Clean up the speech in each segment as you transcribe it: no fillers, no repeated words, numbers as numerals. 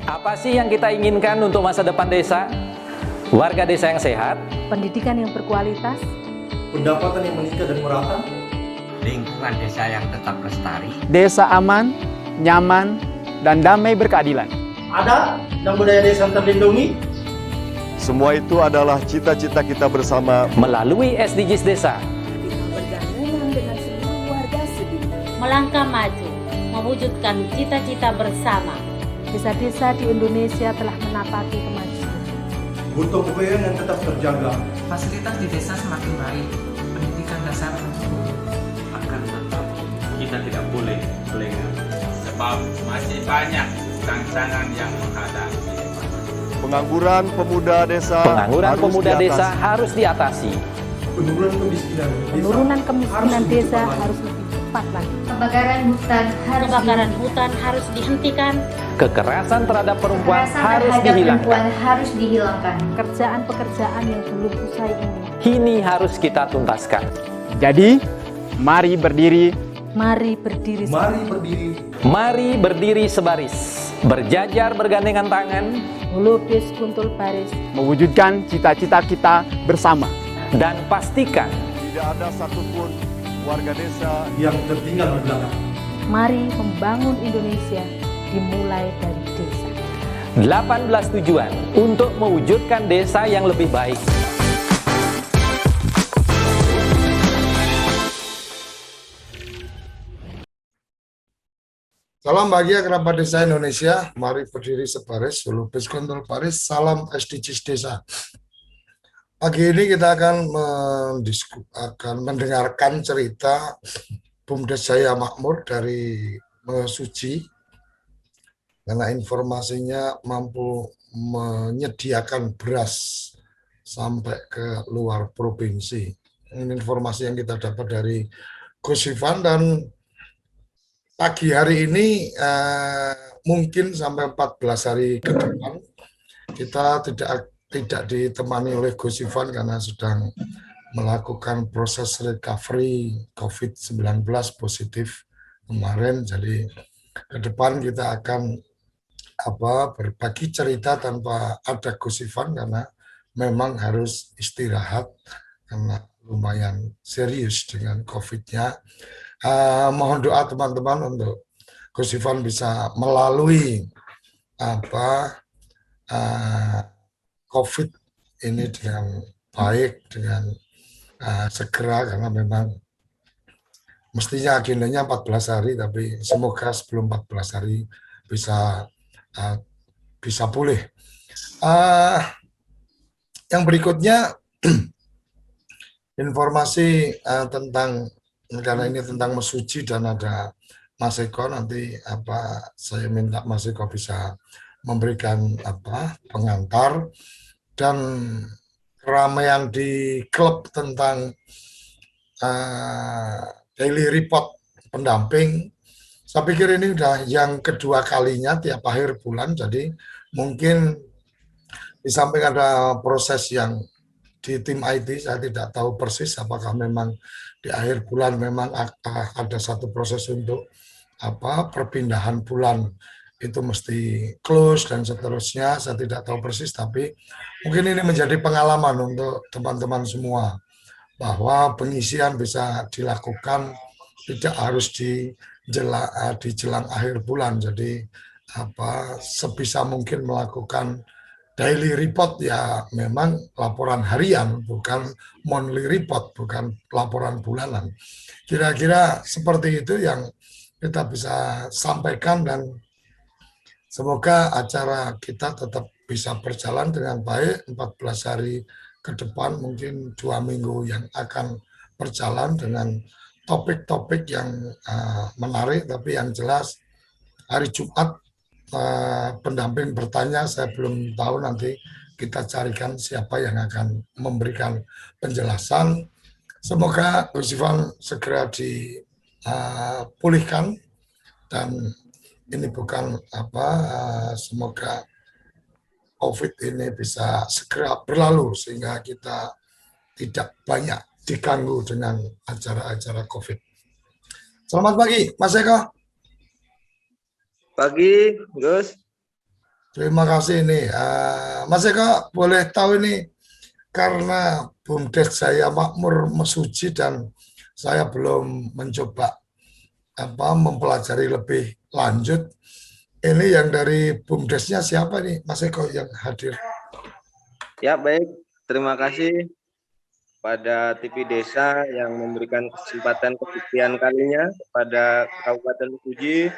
Apa sih yang kita inginkan untuk masa depan desa? Warga desa yang sehat, pendidikan yang berkualitas, pendapatan yang meningkat dan merata, lingkungan desa yang tetap lestari, desa aman, nyaman, dan damai berkeadilan. adat dan budaya desa terlindungi. Semua itu adalah cita-cita kita bersama melalui SDGs Desa. bergandengan dengan seluruh warga sekitar. Melangkah maju, mewujudkan cita-cita bersama. Desa-desa di Indonesia telah menapaki kemajuan. Gotong royong yang tetap terjaga. Fasilitas di desa semakin baik, pendidikan dasar akan tetap kita tidak boleh lengah sebab masih banyak tantangan yang menghadapi. pengangguran pemuda desa. Pengangguran pemuda desa harus diatasi. Penurunan kemiskinan desa harus lebih cepat lagi. Kebakaran hutan harus dihentikan. Kekerasan terhadap perempuan harus dihilangkan. Pekerjaan-pekerjaan yang belum usai ini. Ini harus kita tuntaskan. Jadi, mari berdiri. Mari berdiri. Mari berdiri. Mari berdiri sebaris, berjajar bergandengan tangan, Melukis kuntul baris. Mewujudkan cita-cita kita bersama. dan pastikan Tidak ada satupun warga desa Yang tertinggal di belakang. Mari membangun Indonesia dimulai dari desa. 18 tujuan untuk mewujudkan desa yang lebih baik. Salam bahagia kerabat desa Indonesia, mari berdiri sebaris, lupis kontrol baris, salam SDGs Desa. Pagi ini kita akan mendengarkan cerita BUMDes Jaya Makmur dari Mesuji, karena informasinya mampu menyediakan beras sampai ke luar provinsi. Ini informasi yang kita dapat dari Gus Ivan, dan pagi hari ini mungkin sampai 14 hari ke depan kita tidak ditemani oleh Gus Ivan karena sedang melakukan proses recovery COVID-19 positif kemarin. Jadi ke depan kita akan berbagi cerita tanpa ada Gus Ivan karena memang harus istirahat karena lumayan serius dengan COVID-nya. Mohon doa teman-teman untuk Gus Ivan bisa melalui COVID ini dengan baik, dengan segera, karena memang mestinya agendanya 14 hari, tapi semoga sebelum 14 hari bisa pulih. Yang berikutnya informasi tentang, karena ini tentang Mesuji dan ada Mas Eko, nanti saya minta Mas Eko bisa memberikan pengantar dan keramaian di klub tentang daily report pendamping. Saya pikir ini udah yang kedua kalinya tiap akhir bulan, jadi mungkin di samping ada proses yang di tim IT, saya tidak tahu persis apakah memang di akhir bulan memang ada satu proses untuk perpindahan bulan itu mesti close dan seterusnya. Saya tidak tahu persis, tapi mungkin ini menjadi pengalaman untuk teman-teman semua bahwa pengisian bisa dilakukan tidak harus di jelang akhir bulan. Jadi sebisa mungkin melakukan daily report, ya memang laporan harian, bukan monthly report, bukan laporan bulanan. Kira-kira seperti itu yang kita bisa sampaikan, dan semoga acara kita tetap bisa berjalan dengan baik 14 hari ke depan, mungkin 2 minggu yang akan berjalan dengan topik-topik yang menarik, tapi yang jelas hari Jumat pendamping bertanya, saya belum tahu, nanti kita carikan siapa yang akan memberikan penjelasan. Semoga Gus Ivan segera dipulihkan dan ini bukan semoga COVID ini bisa segera berlalu sehingga kita tidak banyak diganggu dengan acara-acara COVID. Selamat pagi, Mas Eko. Pagi, Gus. Terima kasih nih. Mas Eko, boleh tahu ini karena BUMDes saya makmur mesuji dan saya belum mencoba mempelajari lebih lanjut. Ini yang dari BUMDesnya siapa nih, Mas Eko yang hadir? Ya, baik. Terima kasih pada TV Desa yang memberikan kesempatan kesekian kalinya kepada Kabupaten Mesuji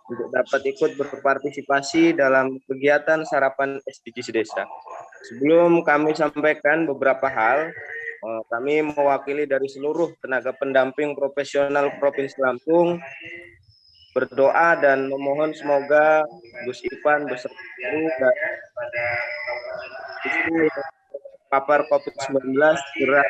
untuk dapat ikut berpartisipasi dalam kegiatan sarapan SDGs Desa. Sebelum kami sampaikan beberapa hal, kami mewakili dari seluruh tenaga pendamping profesional Provinsi Lampung berdoa dan memohon semoga Gus Ivan beserta dan papar COVID-19 segera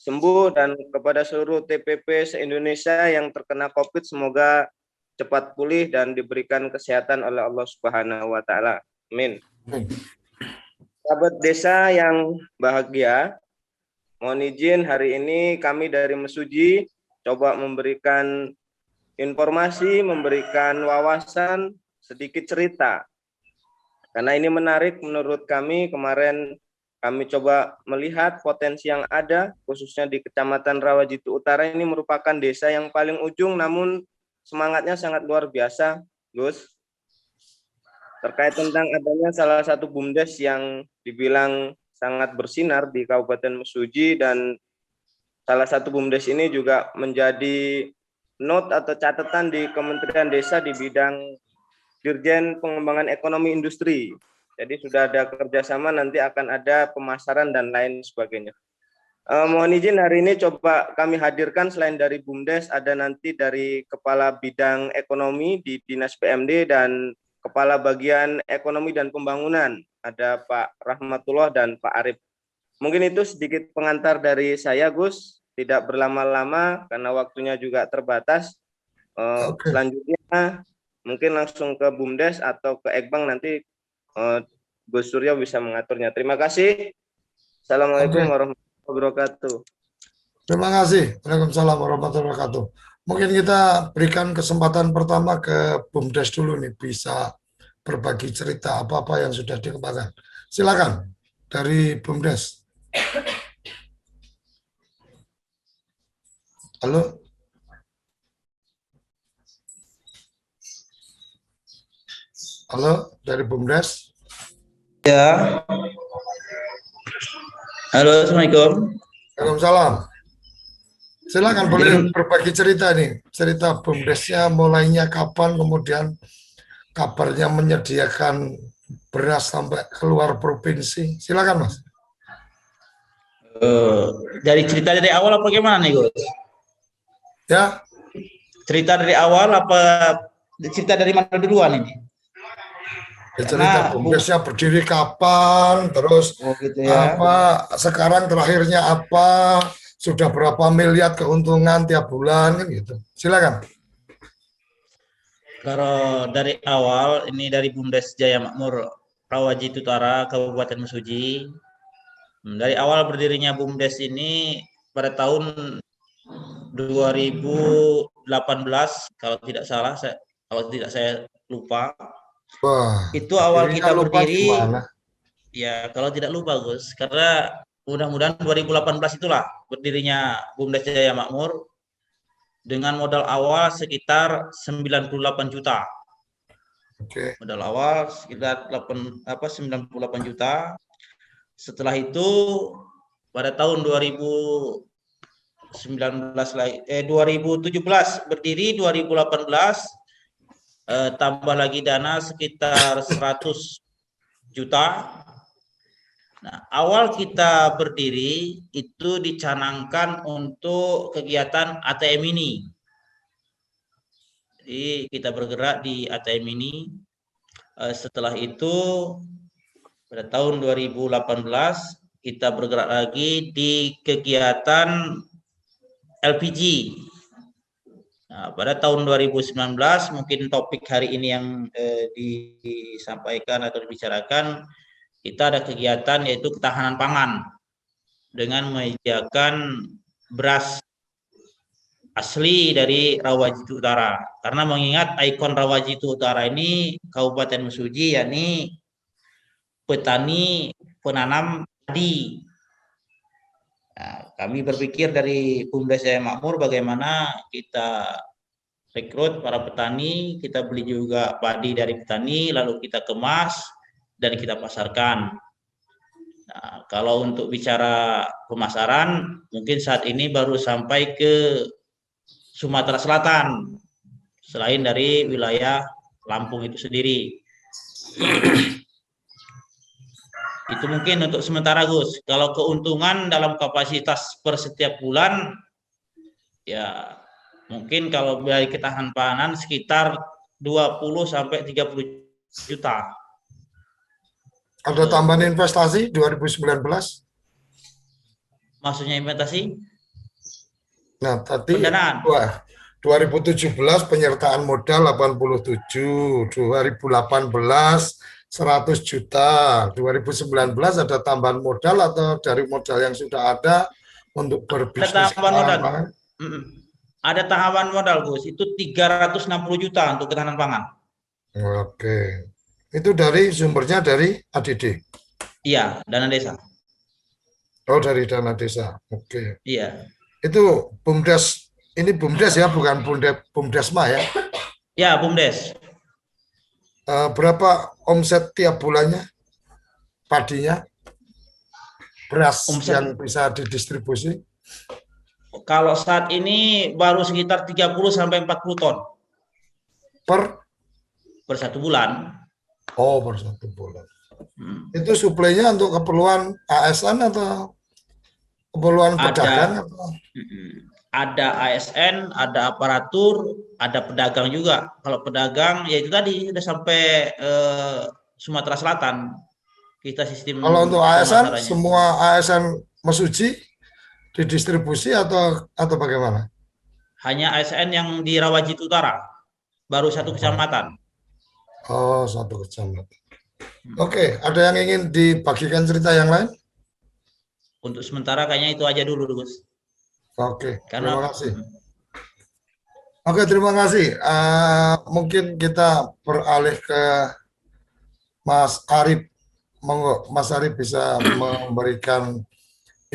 sembuh, dan kepada seluruh TPP se-Indonesia yang terkena COVID semoga cepat pulih dan diberikan kesehatan oleh Allah Subhanahu wa taala. Amin. Sahabat desa yang bahagia, mohon izin hari ini kami dari Mesuji coba memberikan informasi, memberikan wawasan, sedikit cerita. Karena ini menarik menurut kami. Kemarin kami coba melihat potensi yang ada, khususnya di Kecamatan Rawajitu Utara. Ini merupakan desa yang paling ujung, namun semangatnya sangat luar biasa, Gus. Terkait tentang adanya salah satu BUMDes yang dibilang sangat bersinar di Kabupaten Mesuji, dan salah satu BUMDes ini juga menjadi note atau catatan di Kementerian Desa di bidang Dirjen Pengembangan Ekonomi Industri. Jadi sudah ada kerjasama, nanti akan ada pemasaran dan lain sebagainya. Mohon izin hari ini coba kami hadirkan selain dari BUMDes, ada nanti dari Kepala Bidang Ekonomi di Dinas PMD dan Kepala Bagian Ekonomi dan Pembangunan. Ada Pak Rahmatullah dan Pak Arif. Mungkin itu sedikit pengantar dari saya, Gus. Tidak berlama-lama karena waktunya juga terbatas. Selanjutnya mungkin langsung ke BUMDes atau ke Ekbang, nanti Gus Suryo bisa mengaturnya. Terima kasih. Assalamualaikum warahmatullahi wabarakatuh. Terima kasih. Waalaikumsalam warahmatullahi wabarakatuh. Mungkin kita berikan kesempatan pertama ke BUMDes dulu nih, bisa berbagi cerita apa-apa yang sudah dikembangkan. Silakan dari BUMDes. Halo. Halo, dari BUMDes. Ya. Halo, Assalamualaikum. Waalaikumsalam. Silakan boleh berbagi cerita nih, cerita BUMDesnya mulainya kapan, kemudian kabarnya menyediakan beras sampai keluar provinsi. Silakan, Mas. Dari cerita dari awal apa gimana nih, Gus? Ya. Cerita dari awal apa cerita dari mana duluan ini? Ya, cerita BUMDesnya berdiri kapan, terus gitu ya. apa sekarang terakhirnya apa, sudah berapa miliar keuntungan tiap bulan kan gitu. Silakan. Kalau dari awal ini dari BUMDes Jaya Makmur Rawajitu Utara Kabupaten Mesuji. Dari awal berdirinya BUMDes ini pada tahun 2018 kalau tidak salah, kalau tidak saya lupa. Wah, itu awal kita berdiri. Gimana? Ya, kalau tidak lupa, Gus, karena mudah-mudahan 2018 itulah berdirinya BUMDes Jaya Makmur dengan modal awal sekitar 98 juta. Oke. Modal awal sekitar 98 juta. Setelah itu pada tahun 2017 berdiri, 2018 tambah lagi dana sekitar 100 juta. Nah, awal kita berdiri itu dicanangkan untuk kegiatan ATM ini. Jadi kita bergerak di ATM ini. Setelah itu pada tahun 2018 kita bergerak lagi di kegiatan LPG. Nah, pada tahun 2019 mungkin topik hari ini yang disampaikan atau dibicarakan, kita ada kegiatan yaitu ketahanan pangan dengan menyediakan beras asli dari Rawajitu Utara. Karena mengingat ikon Rawajitu Utara ini Kabupaten Mesuji, yakni petani penanam padi. Nah, kami berpikir dari BUMDes Jaya Makmur bagaimana kita rekrut para petani, kita beli juga padi dari petani, lalu kita kemas dan kita pasarkan. Nah, kalau untuk bicara pemasaran, mungkin saat ini baru sampai ke Sumatera Selatan, selain dari wilayah Lampung itu sendiri. Itu mungkin untuk sementara, Gus. Kalau keuntungan dalam kapasitas per setiap bulan, ya mungkin kalau dari ketahanan pangan sekitar 20 sampai 30 juta. Ada tambahan investasi 2019? Maksudnya investasi? Nah, tadi pendanaan. 2017 penyertaan modal 87, 2018 100 juta, 2019 ada tambahan modal atau dari modal yang sudah ada untuk berbisnis? Ada tambahan modal. Ada tambahan modal, Gus. Itu 360 juta untuk ketahanan pangan. Oke. Itu dari sumbernya dari ADD? Iya, dana desa. Oh, dari dana desa. Oke. Iya. Itu BUMDes, ini BUMDes ya, bukan BUMDesma ya? Ya, BUMDes. Berapa omset tiap bulannya padinya, beras omset yang bisa didistribusi? Kalau saat ini baru sekitar 30 sampai 40 ton per 1 bulan. Oh, per 1 bulan. Itu suplainya untuk keperluan ASN atau keperluan pedagang? Ada ASN, ada aparatur, ada pedagang juga. Kalau pedagang, ya itu tadi sudah sampai Sumatera Selatan. Kita sistem. Kalau untuk ASN, semua ASN Mesuji didistribusi atau bagaimana? Hanya ASN yang di Rawajitu Utara, baru 1 kecamatan. Oh, 1 kecamatan. Oke, ada yang ingin dibagikan cerita yang lain? Untuk sementara kayaknya itu aja dulu, Gus. Oke, terima kasih. Oke, terima kasih. Mungkin kita beralih ke Mas Arif. Monggo, Mas Arif bisa memberikan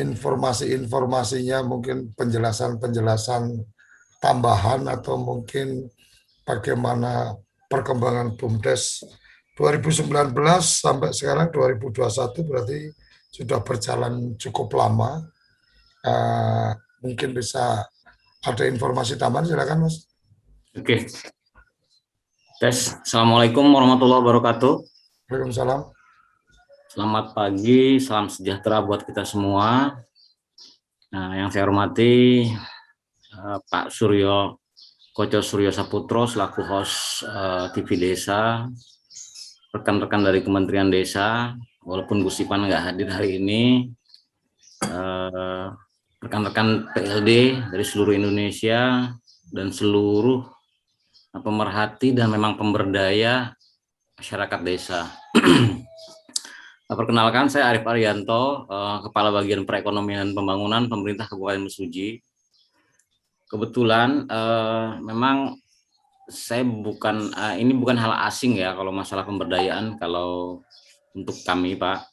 informasi-informasinya, mungkin penjelasan-penjelasan tambahan atau mungkin bagaimana perkembangan BUMDes 2019 sampai sekarang 2021, berarti sudah berjalan cukup lama. Mungkin bisa ada informasi tambahan, silakan Mas. Oke. Tes. Assalamualaikum warahmatullahi wabarakatuh. Waalaikumsalam. Selamat pagi, salam sejahtera buat kita semua. Nah, yang saya hormati Pak Suryo Koco Suryo Saputro selaku host TV Desa, rekan-rekan dari Kementerian Desa, walaupun Gus Ipan nggak hadir hari ini, rekan-rekan PLD dari seluruh Indonesia dan seluruh pemerhati dan memang pemberdaya masyarakat desa. Perkenalkan, saya Arif Arianto, Kepala Bagian Perekonomian dan Pembangunan Pemerintah Kabupaten Mesuji. Kebetulan memang saya ini bukan hal asing ya kalau masalah pemberdayaan kalau untuk kami, Pak.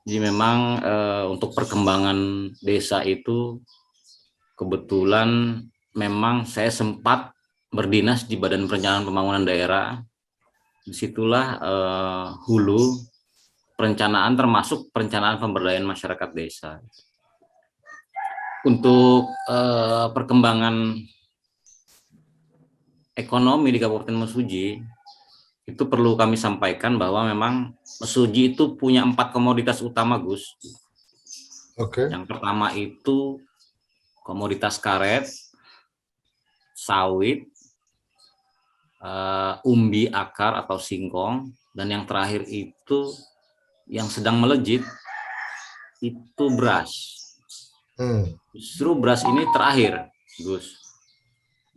Jadi memang untuk perkembangan desa itu kebetulan memang saya sempat berdinas di Badan Perencanaan Pembangunan Daerah. Disitulah hulu perencanaan termasuk perencanaan pemberdayaan masyarakat desa. Untuk perkembangan ekonomi di Kabupaten Mesuji, itu perlu kami sampaikan bahwa memang Mesuji itu punya 4 komoditas utama, Gus. Oke. Yang pertama itu komoditas karet, sawit, umbi akar atau singkong, dan yang terakhir itu yang sedang melejit itu beras. Justru beras ini terakhir, Gus.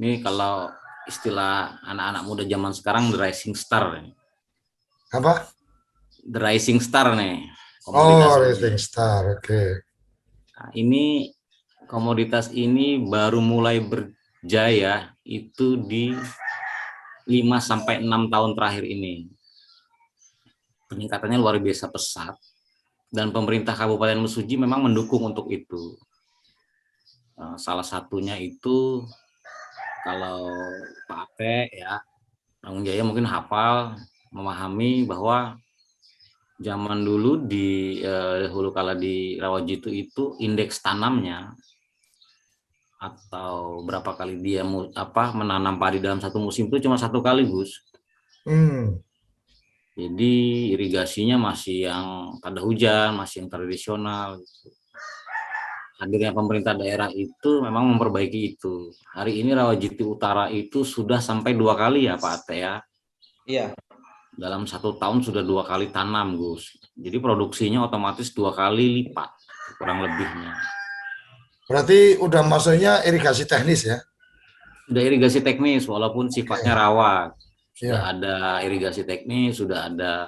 Ini kalau istilah anak-anak muda zaman sekarang, the rising star. Apa? The rising star nih. Oh, rising star, oke. Nah, ini komoditas ini baru mulai jaya itu di 5-6 tahun terakhir ini. Peningkatannya luar biasa pesat, dan pemerintah Kabupaten Mesuji memang mendukung untuk itu. Salah satunya itu, kalau Pak Ate ya, Panggung Jaya mungkin hafal, memahami bahwa zaman dulu di dahulu kala di Rawajitu itu indeks tanamnya atau berapa kali dia menanam padi dalam satu musim itu cuma 1 kali, Gus. Jadi irigasinya masih yang pada hujan, masih yang tradisional. Gitu. Hadirnya pemerintah daerah itu memang memperbaiki itu. Hari ini Rawajitu Utara itu sudah sampai 2 kali ya Pak Ate ya. Iya. Dalam 1 tahun sudah 2 kali tanam, Gus. Jadi produksinya otomatis 2 kali lipat kurang lebihnya. Berarti udah maksudnya irigasi teknis ya? Sudah irigasi teknis walaupun sifatnya rawa. Sudah Ya. ada irigasi teknis, sudah ada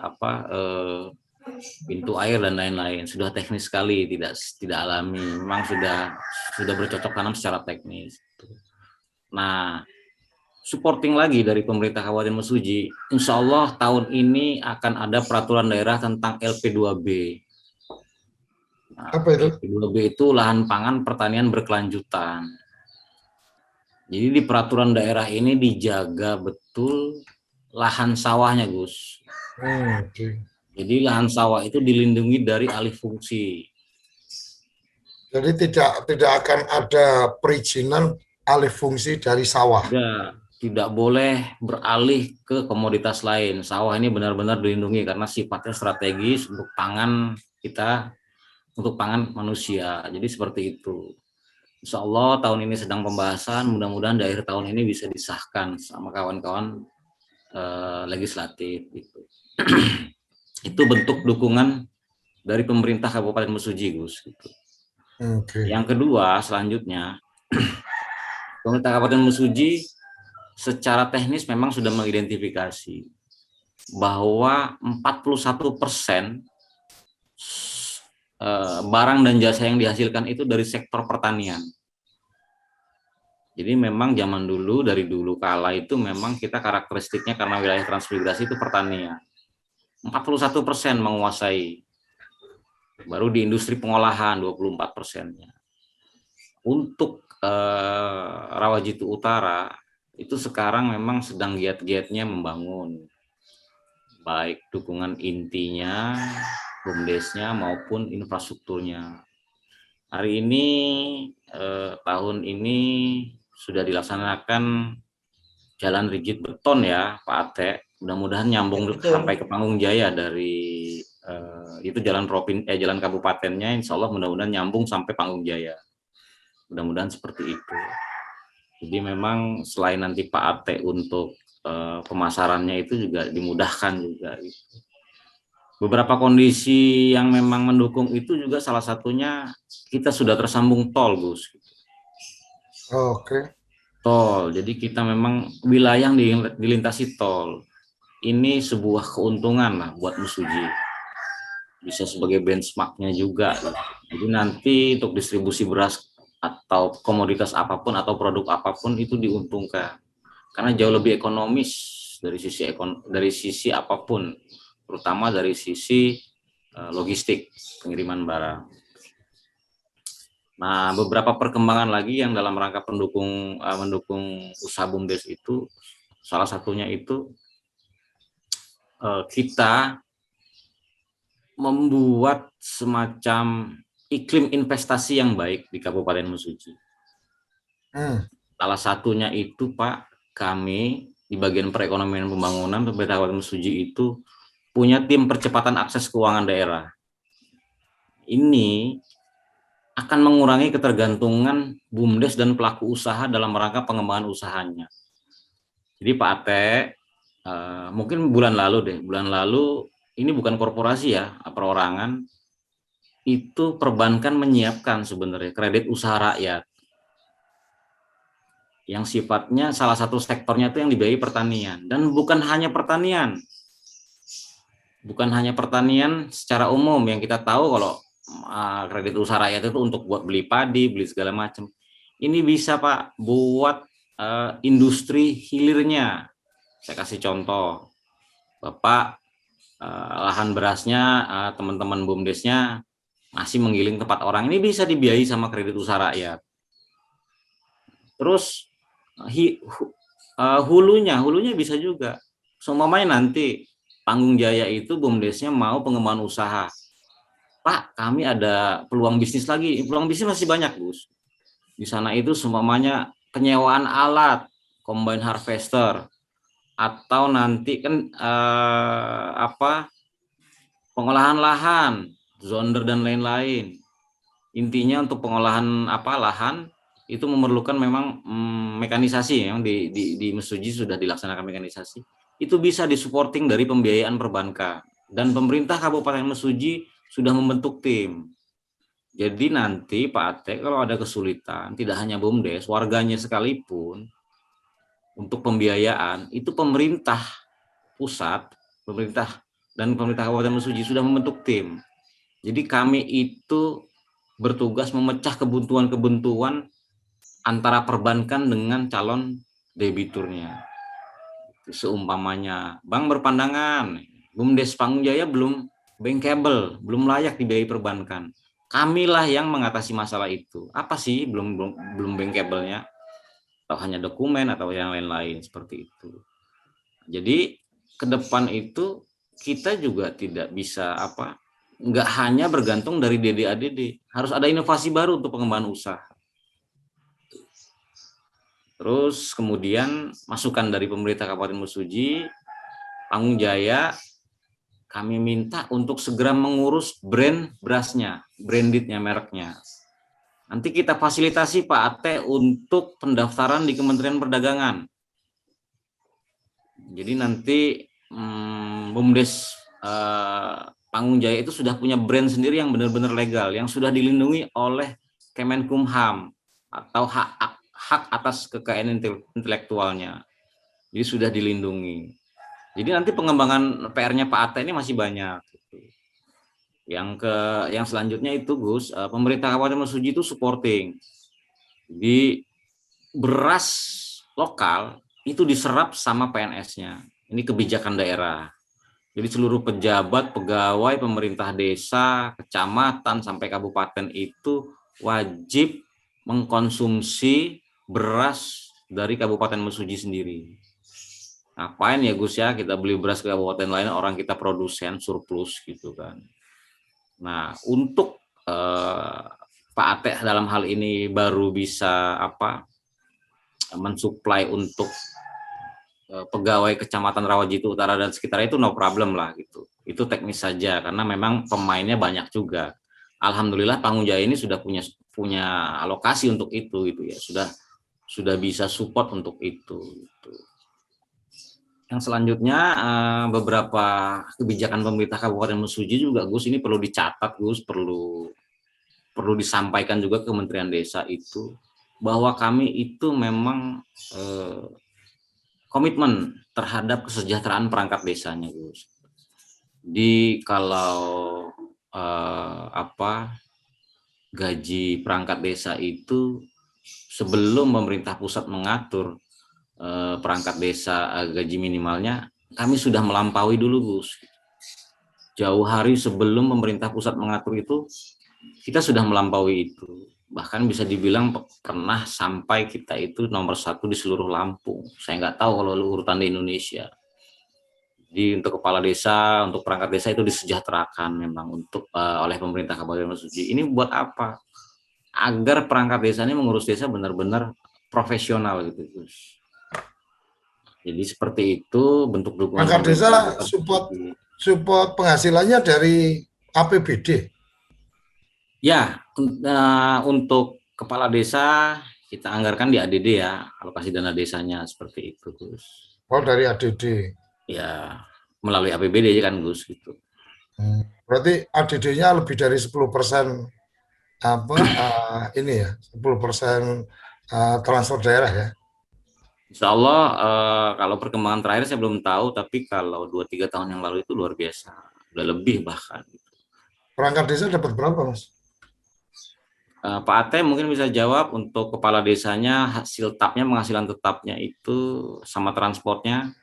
pintu air dan lain-lain. Sudah teknis sekali, tidak alami. Memang sudah bercocok tanam secara teknis. Nah, supporting lagi dari pemerintah Kabupaten Mesuji, insya Allah tahun ini akan ada peraturan daerah tentang LP2B. Nah, apa itu? LP2B itu lahan pangan pertanian berkelanjutan. Jadi di peraturan daerah ini dijaga betul lahan sawahnya, Gus. Okay. Jadi lahan sawah itu dilindungi dari alih fungsi. Jadi tidak akan ada perizinan alih fungsi dari sawah. Tidak boleh beralih ke komoditas lain. Sawah ini benar-benar dilindungi karena sifatnya strategis untuk pangan kita, untuk pangan manusia. Jadi seperti itu. Insya Allah tahun ini sedang pembahasan, mudah-mudahan di akhir tahun ini bisa disahkan sama kawan-kawan legislatif. Gitu. Itu bentuk dukungan dari pemerintah Kabupaten Mesuji, Gus. Gitu. Okay. Yang kedua, selanjutnya, pemerintah Kabupaten Mesuji secara teknis memang sudah mengidentifikasi bahwa 41% barang dan jasa yang dihasilkan itu dari sektor pertanian. Jadi memang zaman dulu, dari dulu kala itu memang kita karakteristiknya karena wilayah transmigrasi itu pertanian. 41% menguasai. Baru di industri pengolahan 24%-nya. Untuk Rawajitu Utara itu sekarang memang sedang giat-giatnya membangun. Baik dukungan intinya, BUMDesnya maupun infrastrukturnya. Hari ini tahun ini sudah dilaksanakan jalan rigid beton ya Pak Ate. Mudah-mudahan nyambung sampai ke Panggung Jaya dari itu jalan jalan kabupatennya. Insya Allah mudah-mudahan nyambung sampai Panggung Jaya. Mudah-mudahan seperti itu. Jadi memang selain nanti Pak Ate untuk pemasarannya itu juga dimudahkan juga. Gitu. Beberapa kondisi yang memang mendukung itu juga salah satunya kita sudah tersambung tol, Gus. Oke. Tol, jadi kita memang wilayah yang dilintasi tol. Ini sebuah keuntungan lah buat Mesuji. Bisa sebagai benchmarknya juga. Jadi nanti untuk distribusi beras atau komoditas apapun atau produk apapun itu diuntungkan. Karena jauh lebih ekonomis dari sisi apapun. Terutama dari sisi logistik pengiriman barang. Nah, beberapa perkembangan lagi yang dalam rangka mendukung usaha BUMDes itu, salah satunya itu kita membuat semacam iklim investasi yang baik di Kabupaten Mesuji. Salah satunya itu Pak, kami di bagian perekonomian pembangunan pemerintah Kabupaten Mesuji itu punya tim percepatan akses keuangan daerah. Ini akan mengurangi ketergantungan BUMDes dan pelaku usaha dalam rangka pengembangan usahanya. Jadi Pak Ate, mungkin bulan lalu ini bukan korporasi ya, perorangan, itu perbankan menyiapkan sebenarnya kredit usaha rakyat. Yang sifatnya salah satu sektornya itu yang dibiayai pertanian. Dan bukan hanya pertanian. Bukan hanya pertanian secara umum yang kita tahu kalau kredit usaha rakyat itu untuk buat beli padi, beli segala macam. Ini bisa Pak buat industri hilirnya. Saya kasih contoh, Bapak lahan berasnya teman-teman BUMDesnya masih menggiling tempat orang, ini bisa dibiayai sama kredit usaha rakyat. Terus hulunya bisa juga. Seumpamanya nanti Panggung Jaya itu BUMDesnya mau pengembangan usaha. Pak, kami ada peluang bisnis lagi. Peluang bisnis masih banyak, Gus. Di sana itu seumpamanya penyewaan alat, combine harvester, atau nanti kan pengolahan lahan, zonder dan lain-lain. Intinya untuk pengolahan lahan itu memerlukan memang mekanisasi, yang di Mesuji sudah dilaksanakan mekanisasi. Itu bisa disupporting dari pembiayaan perbankan, dan pemerintah Kabupaten Mesuji sudah membentuk tim. Jadi nanti Pak Ate kalau ada kesulitan, tidak hanya BUMDes, warganya sekalipun, untuk pembiayaan itu pemerintah pusat, pemerintah dan pemerintah Kabupaten Mesuji sudah membentuk tim. Jadi kami itu bertugas memecah kebuntuan-kebuntuan antara perbankan dengan calon debiturnya. Seumpamanya bank berpandangan, BUMDes Panggung Jaya belum bankable, belum layak dibiayai perbankan. Kamilah yang mengatasi masalah itu. Apa sih belum bankable-nya? Atau hanya dokumen atau yang lain-lain seperti itu. Jadi ke depan itu kita juga tidak bisa nggak hanya bergantung dari DD-ADD, harus ada inovasi baru untuk pengembangan usaha. Terus kemudian masukan dari pemerintah Kabupaten Mesuji, Panggung Jaya, kami minta untuk segera mengurus brand berasnya, brandednya, mereknya. Nanti kita fasilitasi Pak Ate untuk pendaftaran di Kementerian Perdagangan. Jadi nanti BUMDes Panggung Jaya itu sudah punya brand sendiri yang benar-benar legal, yang sudah dilindungi oleh Kemenkumham atau hak atas kekayaan intelektualnya. Jadi sudah dilindungi. Jadi nanti pengembangan PR-nya Pak Ate ini masih banyak. Yang selanjutnya itu Gus, pemerintah Kabupaten Mesuji itu supporting. Di beras lokal itu diserap sama PNS-nya. Ini kebijakan daerah. Jadi seluruh pejabat, pegawai, pemerintah desa, kecamatan sampai kabupaten itu wajib mengkonsumsi beras dari Kabupaten Mesuji sendiri. Ngapain ya Gus ya kita beli beras ke kabupaten lain, orang kita produsen surplus gitu kan. Nah untuk Pak Ate dalam hal ini baru bisa mensuplai untuk pegawai kecamatan Rawajitu Utara dan sekitarnya, itu no problem lah gitu. Itu teknis saja karena memang pemainnya banyak juga. Alhamdulillah Panggung Jaya ini sudah punya alokasi untuk itu gitu ya, sudah bisa support untuk itu gitu. Yang selanjutnya beberapa kebijakan pemerintah Kabupaten Mesuji juga Gus, ini perlu dicatat Gus, perlu disampaikan juga ke Kementerian Desa itu, bahwa kami itu memang komitmen terhadap kesejahteraan perangkat desanya Gus. Kalau gaji perangkat desa itu sebelum pemerintah pusat mengatur perangkat desa gaji minimalnya, kami sudah melampaui dulu Gus. Jauh hari sebelum pemerintah pusat mengatur itu, kita sudah melampaui itu. Bahkan bisa dibilang pernah sampai kita itu nomor 1 di seluruh Lampung. Saya nggak tahu kalau urutan di Indonesia. Jadi untuk kepala desa, untuk perangkat desa itu disejahterakan memang oleh pemerintah Kabupaten Mesuji. Ini buat apa? Agar perangkat desa ini mengurus desa benar-benar profesional gitu Gus. Jadi seperti itu bentuk dukungan. Perangkat desa support penghasilannya dari APBD. Ya, untuk kepala desa kita anggarkan di ADD ya, alokasi dana desanya seperti itu Gus. Oh dari ADD. Ya, melalui APBD kan Gus gitu. Berarti ADD-nya lebih dari 10% ini ya, 10% transfer daerah ya. Insya Allah kalau perkembangan terakhir saya belum tahu, tapi kalau 2-3 tahun yang lalu itu luar biasa, udah lebih bahkan. Perangkat desa dapat berapa Mas? Pak Ate mungkin bisa jawab untuk kepala desanya, hasil tapnya, penghasilan tetapnya itu sama transportnya,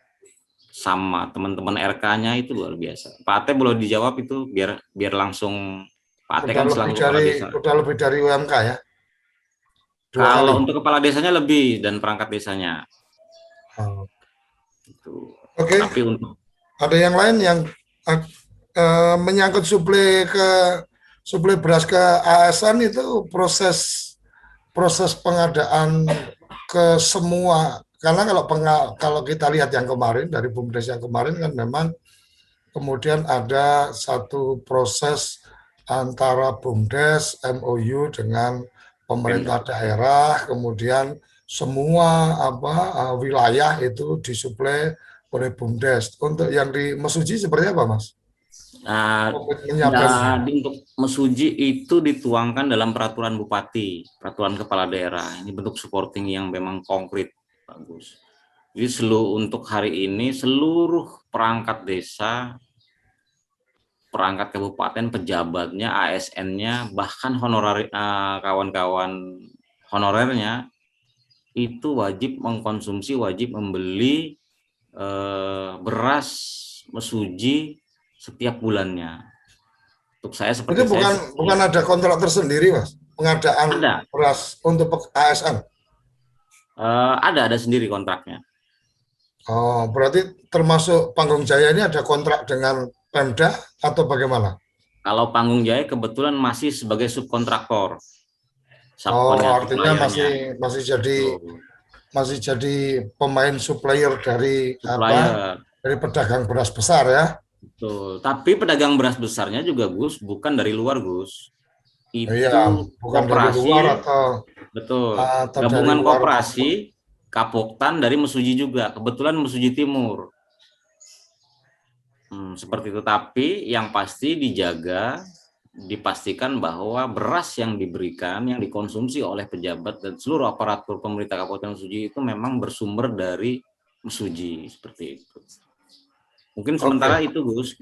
sama teman-teman RK-nya itu luar biasa. Pak Ate boleh dijawab itu biar langsung Pak Ate kan selalu kepala desa. Udah lebih dari UMK ya? Kalau untuk kepala desanya lebih dan perangkat desanya. Oke. Tapi untuk ada yang lain yang menyangkut suplai beras ke ASN itu proses pengadaan ke semua, karena kalau kita lihat yang kemarin dari BUMDes yang kemarin kan memang kemudian ada satu proses antara BUMDes MOU dengan pemerintah daerah, kemudian semua wilayah itu disuplai oleh BUMDes. Untuk yang di Mesuji seperti apa, Mas? Untuk Mesuji itu dituangkan dalam peraturan bupati, peraturan kepala daerah. Ini bentuk supporting yang memang konkret, bagus. Jadi untuk hari ini seluruh perangkat desa, perangkat kabupaten, pejabatnya, ASN-nya, bahkan kawan-kawan honorernya itu wajib mengkonsumsi, wajib membeli beras Mesuji setiap bulannya. Untuk saya seperti itu bukan ada kontrak tersendiri, Mas, pengadaan beras untuk ASN? Ada sendiri kontraknya. Oh, berarti termasuk Panggung Jaya ini ada kontrak dengan Pemda atau bagaimana? Kalau Panggung Jaya kebetulan masih sebagai subkontraktor. Artinya masih jadi pemain supplier dari dari pedagang beras besar ya? Betul. Tapi pedagang beras besarnya juga, Gus, bukan dari luar, Gus. Itu bukan koperasi, dari luar atau betul. Gabungan koperasi Kapoktan dari Mesuji juga. Kebetulan Mesuji Timur. Seperti itu. Tapi yang pasti dipastikan bahwa beras yang diberikan, yang dikonsumsi oleh pejabat dan seluruh aparatur pemerintah Kabupaten Mesuji itu memang bersumber dari Mesuji, seperti itu. Mungkin sementara itu, Gus.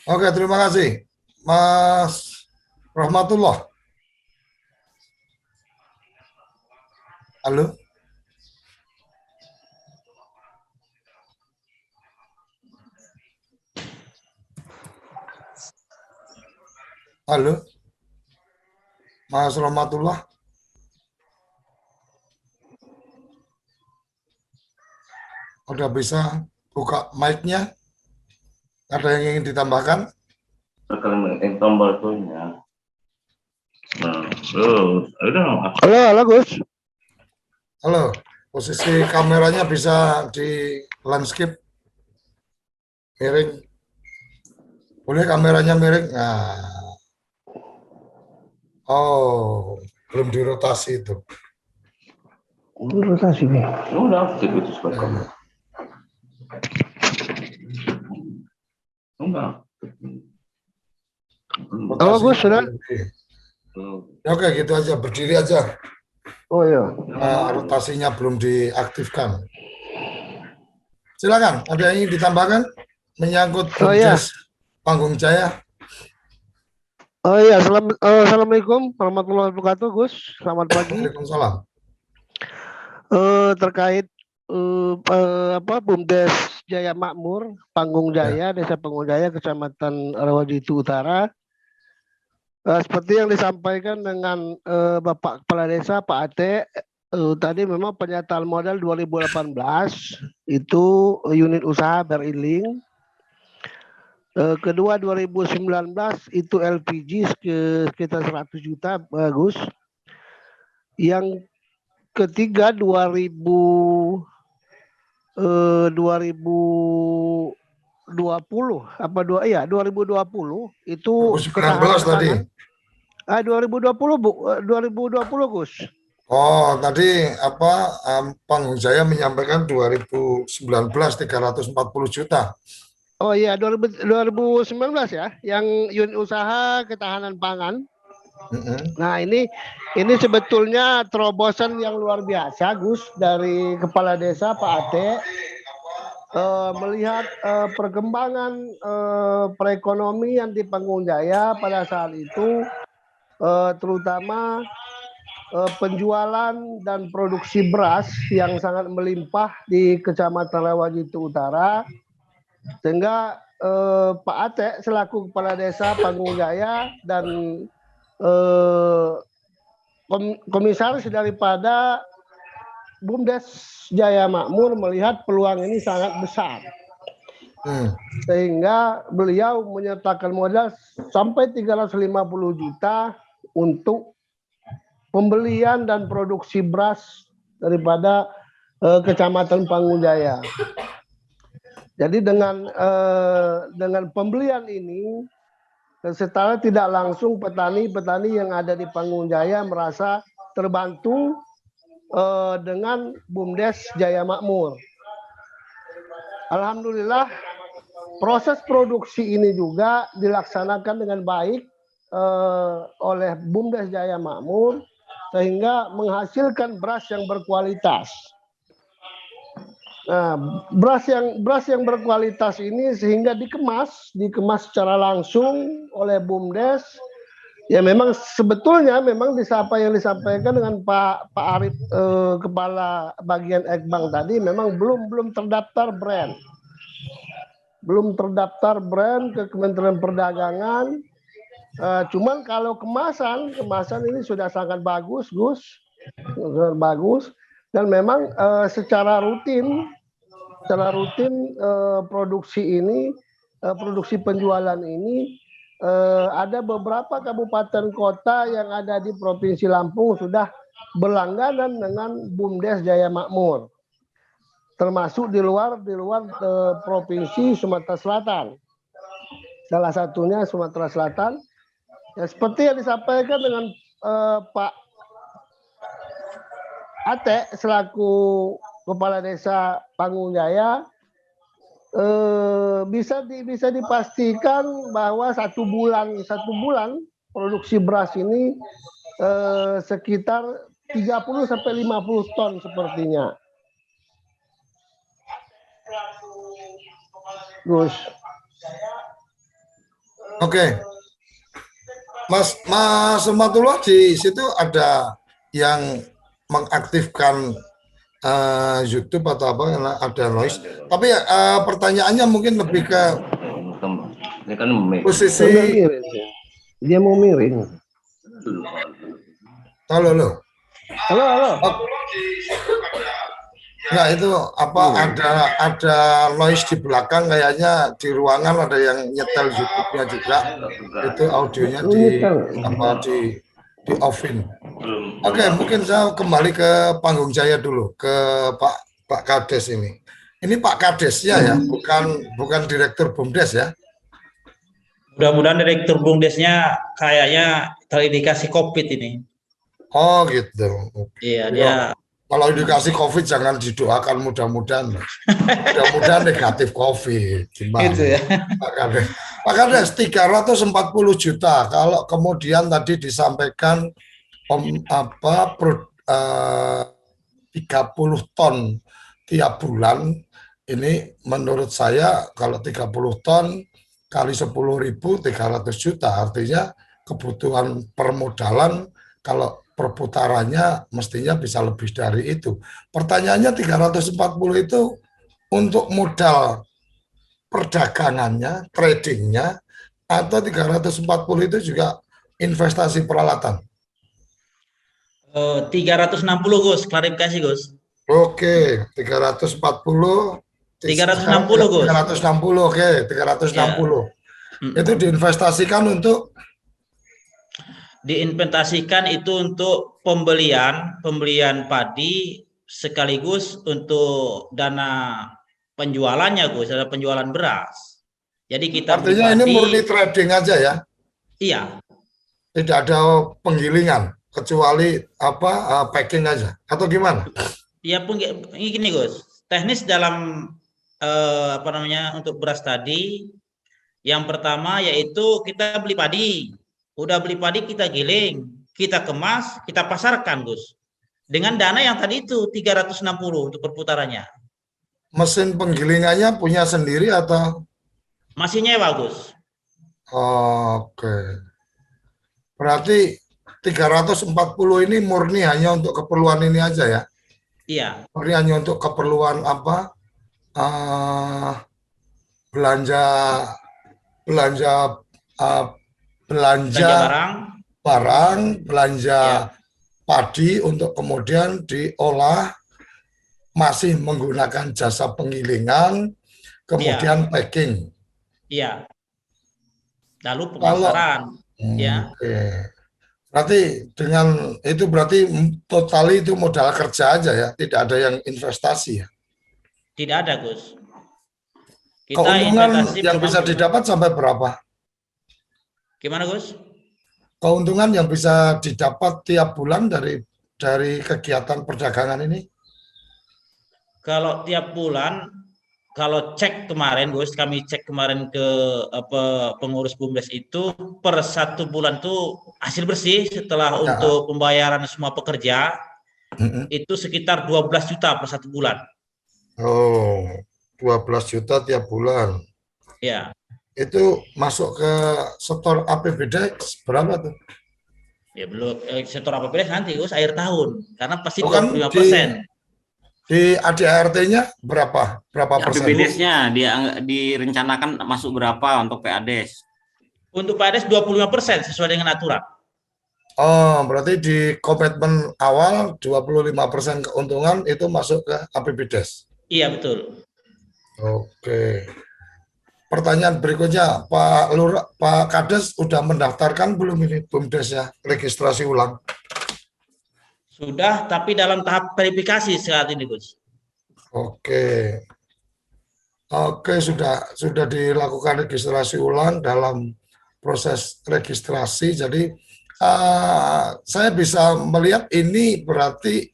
Oke, terima kasih, Mas Rahmatullah. Halo. Halo, Mas Rahmatullah. Udah bisa buka mic-nya? Ada yang ingin ditambahkan? Tombol tuhnya. Halo, Gus. Halo, posisi kameranya bisa di landscape miring. Boleh kameranya miring? Nah. Oh, belum dirotasi itu. Rotasi nih. Udah, itu sebabnya. Enggak. Halo, Gus, sudah? Oke, gitu aja, berdiri aja. Oh iya. Rotasinya belum diaktifkan. Silakan, ada yang ingin ditambahkan menyangkut BUMDes Panggung Jaya? Oh iya, assalamualaikum warahmatullahi wabarakatuh, Gus. Selamat pagi. Waalaikumsalam. Terkait BUMDes Jaya Makmur, Panggung Jaya, Desa Panggung Jaya, Kecamatan Rawajitu Utara. Seperti yang disampaikan dengan Bapak Kepala Desa, Pak Ate, tadi memang penyataan modal 2018 itu unit usaha beriling. Kedua 2019 itu LPG sekitar 100 juta, bagus. Yang ketiga 2020 itu 2019 tadi. 2020 Gus. Oh, tadi Panggung Jaya menyampaikan 2019 340 juta. Oh iya, 2019 ya, yang unit usaha ketahanan pangan. Nah, ini sebetulnya terobosan yang luar biasa, Gus, dari Kepala Desa Pak Ate, melihat perkembangan perekonomian di Panggung Jaya pada saat itu terutama penjualan dan produksi beras yang sangat melimpah di Kecamatan Rawajitu Utara, sehingga Pak Ate selaku Kepala Desa Panggung Jaya dan komisaris daripada BUMDes Jaya Makmur melihat peluang ini sangat besar. Sehingga beliau menyertakan modal sampai 350 juta untuk pembelian dan produksi beras daripada Kecamatan Panggung Jaya. Jadi dengan pembelian ini, secara tidak langsung petani-petani yang ada di Panggung Jaya merasa terbantu dengan BUMDes Jaya Makmur. Alhamdulillah, proses produksi ini juga dilaksanakan dengan baik oleh BUMDes Jaya Makmur, sehingga menghasilkan beras yang berkualitas. Nah, beras yang berkualitas ini sehingga dikemas secara langsung oleh BUMDes. Ya memang sebetulnya memang yang disampaikan dengan Pak Arif Kepala Bagian Ekbang tadi memang belum terdaftar brand. Belum terdaftar brand ke Kementerian Perdagangan. Cuman kalau kemasan ini sudah sangat bagus, Gus. Sangat bagus. Dan memang secara rutin produksi penjualan ini ada beberapa kabupaten kota yang ada di Provinsi Lampung sudah berlangganan dengan BUMDes Jaya Makmur, termasuk di luar Provinsi Sumatera Selatan. Salah satunya Sumatera Selatan. Ya, seperti yang disampaikan dengan Pak Ate selaku Kepala Desa Panggung Jaya, bisa dipastikan bahwa satu bulan produksi beras ini sekitar 30 sampai 50 ton sepertinya. Gus. Oke. Mas Sumatullah, di situ ada yang mengaktifkan YouTube atau apa, karena ada noise. Tapi pertanyaannya mungkin lebih ke posisi. Dia mau miring. Halo. Nah itu apa, ada noise di belakang, kayaknya di ruangan ada yang nyetel YouTube-nya juga. Itu audionya di offin. Oke, mungkin saya kembali ke Panggung Jaya dulu, ke Pak Kades ini. Ini Pak Kades ya, bukan Direktur BUMDes ya? Mudah-mudahan Direktur BUMDesnya kayaknya terindikasi COVID ini. Oh gitu. Iya, dia. Kalau indikasi COVID jangan didoakan, mudah-mudahan negatif COVID. Gimana? Gitu ya. Pak Kades 340 juta. Kalau kemudian tadi disampaikan 30 ton tiap bulan, ini menurut saya kalau 30 ton kali 10.000 300 juta, artinya kebutuhan permodalan kalau perputarannya mestinya bisa lebih dari itu. Pertanyaannya 340 itu untuk modal perdagangannya, tradingnya, atau 340 itu juga investasi peralatan? 360 Gus, klarifikasi Gus. Oke, 340. 360 Gus. 360, oke, 360. Ya. Itu diinvestasikan untuk? Diinvestasikan itu untuk pembelian padi sekaligus untuk dana penjualannya Gus, ada penjualan beras. Jadi kita artinya ini murni trading aja ya? Iya. Tidak ada penggilingan kecuali packing aja atau gimana? Ya gini Gus, teknis dalam untuk beras tadi, yang pertama yaitu kita beli padi. Udah beli padi kita giling, kita kemas, kita pasarkan Gus. Dengan dana yang tadi itu 360 untuk perputarannya. Mesin penggilingannya punya sendiri atau? Masih nyewa Gus. Oke. Berarti 340 ini murni hanya untuk keperluan ini aja ya? Iya. Murni hanya untuk keperluan apa? Belanja barang, belanja padi untuk kemudian diolah, masih menggunakan jasa penggilingan, kemudian packing. Iya. Lalu pemasaran. Ya. Oke. Berarti dengan itu berarti total itu modal kerja aja ya, tidak ada yang investasi ya? Tidak ada, Gus. Kita Keuntungan investasi yang bisa didapat sampai berapa? Gimana, Gus? Keuntungan yang bisa didapat tiap bulan dari kegiatan perdagangan ini? Kalau tiap bulan, kalau cek kemarin, Gus, kami cek kemarin ke pengurus BUMDes itu per 1 bulan tuh hasil bersih setelah untuk pembayaran semua pekerja itu sekitar 12 juta per 1 bulan. Oh, 12 juta tiap bulan. Ya. Itu masuk ke setor APBD berapa tuh? Ya belum, setor APBD nanti, Gus, akhir tahun. Karena pasti Bukan 25%. Di ADART-nya berapa? Berapa persen? APBDes-nya direncanakan masuk berapa untuk PADes? Untuk PADes 25% sesuai dengan aturan. Oh, berarti di komitmen awal 25% keuntungan itu masuk ke APBDes? Iya, betul. Oke. Pertanyaan berikutnya, Pak Kades udah mendaftarkan belum ini BUMDes ya, registrasi ulang? Sudah, tapi dalam tahap verifikasi saat ini, Gus. Oke. Oke, sudah dilakukan registrasi ulang dalam proses registrasi. Jadi saya bisa melihat ini berarti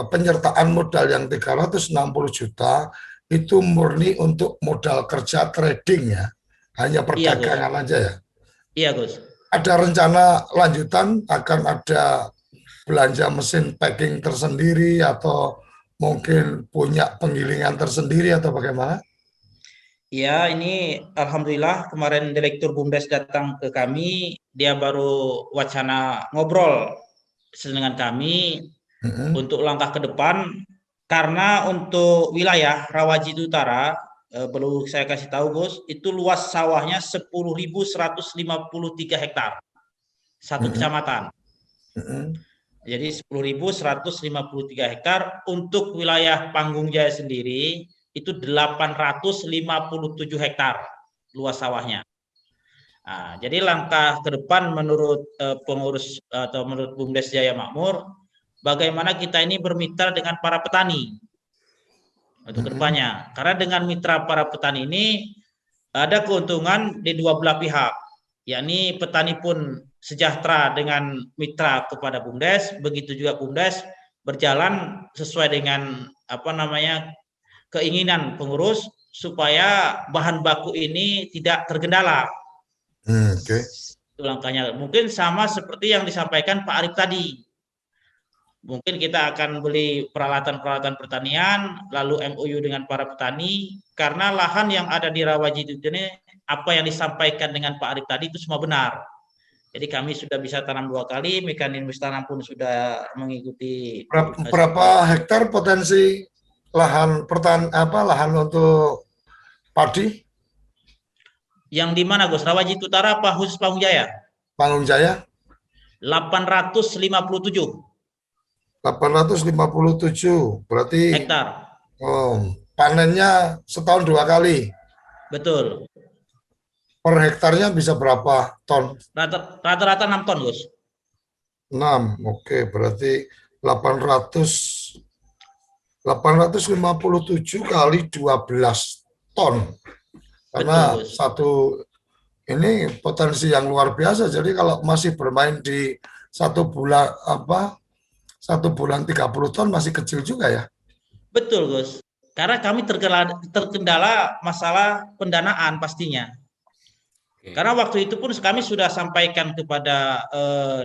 penyertaan modal yang 360 juta itu murni untuk modal kerja trading ya, hanya perdagangan aja ya. Iya, Gus. Ada rencana lanjutan akan ada belanja mesin packing tersendiri atau mungkin punya penggilingan tersendiri atau bagaimana? Ya, ini alhamdulillah kemarin Direktur BUMDes datang ke kami, dia baru wacana ngobrol dengan kami untuk langkah ke depan, karena untuk wilayah Rawajidi Utara, perlu saya kasih tahu, Gus, itu luas sawahnya 10.153 hektar, satu kecamatan. Jadi 10.153 hektar. Untuk wilayah Panggung Jaya sendiri itu 857 hektar luas sawahnya. Nah, jadi langkah ke depan menurut pengurus atau menurut BUMDes Jaya Makmur, bagaimana kita ini bermitra dengan para petani untuk kedepannya. Karena dengan mitra para petani ini ada keuntungan di dua belah pihak, yakni petani pun sejahtera dengan mitra kepada BUMDes, begitu juga BUMDes berjalan sesuai dengan keinginan pengurus supaya bahan baku ini tidak tergendala. Itu langkahnya. Mungkin sama seperti yang disampaikan Pak Arif tadi. Mungkin kita akan beli peralatan-peralatan pertanian, lalu MOU dengan para petani, karena lahan yang ada di Rawajidi ini, apa yang disampaikan dengan Pak Arif tadi itu semua benar. Jadi kami sudah bisa tanam 2 kali, mekanisme tanam pun sudah mengikuti. Berapa hektar potensi lahan lahan untuk padi? Yang di mana, Gus? Rawajidi Utara apa khusus Panggung Jaya? Panggung Jaya? 857. 857, berarti hektar. Panennya setahun 2 kali. Betul. Per hektarnya bisa berapa ton? Rata-rata 6 ton, Gus. 6, oke, berarti 857 kali 12 ton. Karena betul, ini potensi yang luar biasa. Jadi kalau masih bermain di 1 bulan 30 ton masih kecil juga ya. Betul, Gus. Karena kami terkendala masalah pendanaan pastinya. Karena waktu itu pun kami sudah sampaikan kepada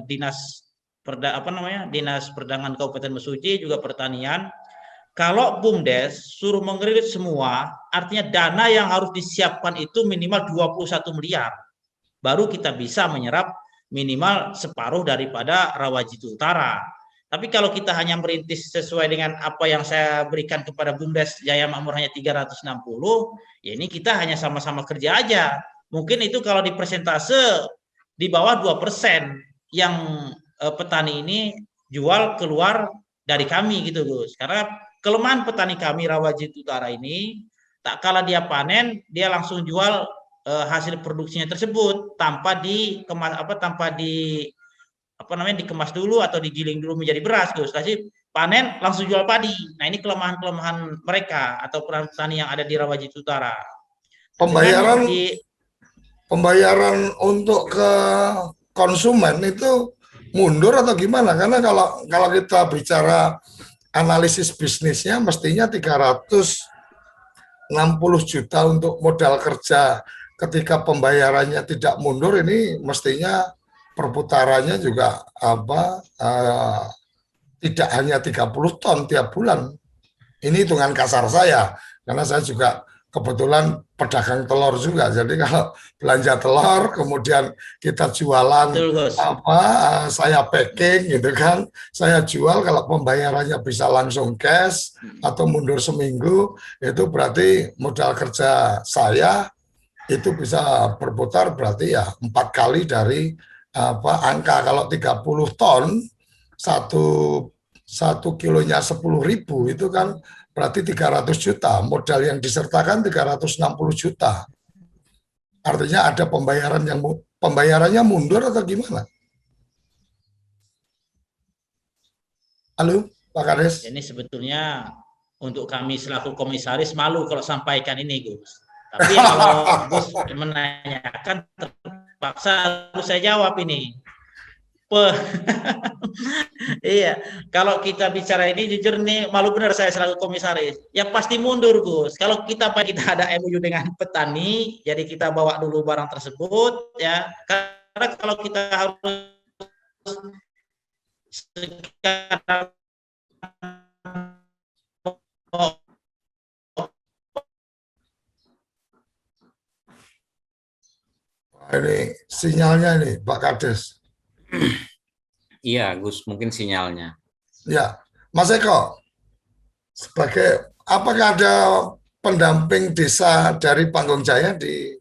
Dinas Perdagangan Kabupaten Mesuji juga Pertanian, kalau BUMDes suruh mengkredit semua, artinya dana yang harus disiapkan itu minimal 21 miliar. Baru kita bisa menyerap minimal separuh daripada Rawajitu Utara. Tapi kalau kita hanya merintis sesuai dengan apa yang saya berikan kepada BUMDes Jaya Makmur hanya 360, ya ini kita hanya sama-sama kerja aja. Mungkin itu kalau di persentase di bawah 2% yang petani ini jual keluar dari kami gitu Gus. Karena kelemahan petani kami Rawajitu Utara ini, tak kala dia panen, dia langsung jual hasil produksinya tersebut tanpa dikemas dikemas dulu atau digiling dulu menjadi beras, Gus. Kasih panen langsung jual padi. Nah, ini kelemahan-kelemahan mereka atau petani yang ada di Rawajitu Utara. Pembayaran untuk ke konsumen itu mundur atau gimana? Karena kalau kita bicara analisis bisnisnya mestinya 360 juta untuk modal kerja, ketika pembayarannya tidak mundur, ini mestinya perputarannya juga tidak hanya 30 ton tiap bulan. Ini hitungan kasar saya, karena saya juga kebetulan pedagang telur juga. Jadi kalau belanja telur kemudian kita jualan saya packing gitu kan, saya jual, kalau pembayarannya bisa langsung cash atau mundur seminggu, itu berarti modal kerja saya itu bisa berputar, berarti ya 4 kali dari angka. Kalau 30 ton, satu kilonya 10.000, itu kan berarti 300 juta. Modal yang disertakan 360 juta. Artinya ada pembayarannya mundur atau gimana? Halo, Pak Kades. Ini sebetulnya untuk kami selaku komisaris malu kalau sampaikan ini, Gus. Tapi kalau Gus menanyakan, terpaksa harus saya jawab ini. Iya, kalau kita bicara ini jujur nih, malu benar saya selaku komisaris. Ya pasti mundur, Gus. Kalau kita ada MOU dengan petani, jadi kita bawa dulu barang tersebut, ya. Karena kalau kita harus sekarang ini sinyalnya nih, Pak Kades. Iya, Gus, mungkin sinyalnya. Ya, Mas Eko, apakah ada pendamping desa dari Panggung Jaya di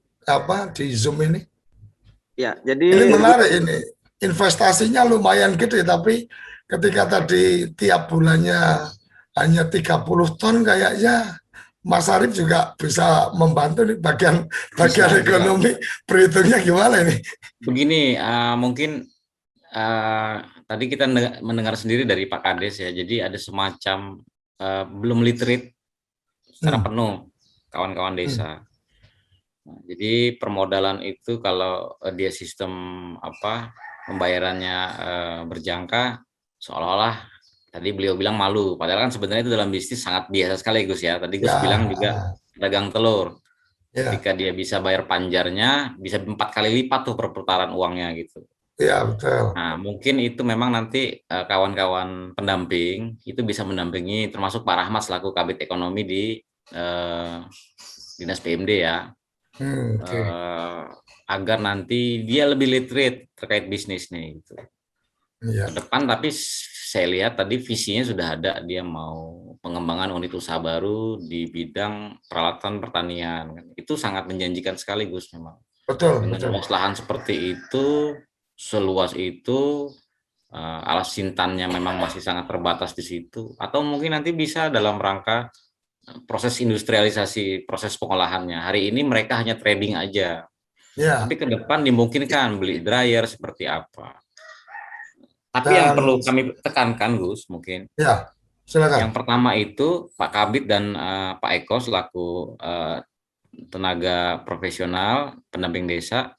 Zoom ini? Ya, jadi ini menarik ini. Investasinya lumayan gede, tapi ketika tadi tiap bulannya hanya 30 ton, kayaknya Mas Arief juga bisa membantu nih bagian ekonomi. Perhitungnya gimana ini? Begini, mungkin tadi kita mendengar sendiri dari Pak Kades ya, jadi ada semacam belum literate secara penuh kawan-kawan desa. Nah, jadi permodalan itu kalau dia sistem pembayarannya berjangka, seolah-olah tadi beliau bilang malu, padahal kan sebenarnya itu dalam bisnis sangat biasa sekali, Gus ya. Tadi Gus bilang juga dagang telur, ketika dia bisa bayar panjarnya bisa 4 kali lipat tuh perputaran uangnya gitu. Iya, betul. Nah, mungkin itu memang nanti kawan-kawan pendamping itu bisa mendampingi, termasuk Pak Rahmat selaku Kabid Ekonomi di Dinas PMD ya, agar nanti dia lebih literate terkait bisnis nih gitu. Ke depan, tapi saya lihat tadi visinya sudah ada, dia mau pengembangan unit usaha baru di bidang peralatan pertanian. Itu sangat menjanjikan sekali, Gus, memang. Betul. Dengan luas lahan seperti itu, seluas itu, alas sintannya memang masih sangat terbatas di situ, atau mungkin nanti bisa dalam rangka proses industrialisasi, proses pengolahannya. Hari ini mereka hanya trading aja, tapi ke depan dimungkinkan beli dryer seperti apa. Tapi yang perlu kami tekankan, Gus, mungkin silakan. Yang pertama itu Pak Kabid dan Pak Eko selaku tenaga profesional pendamping desa,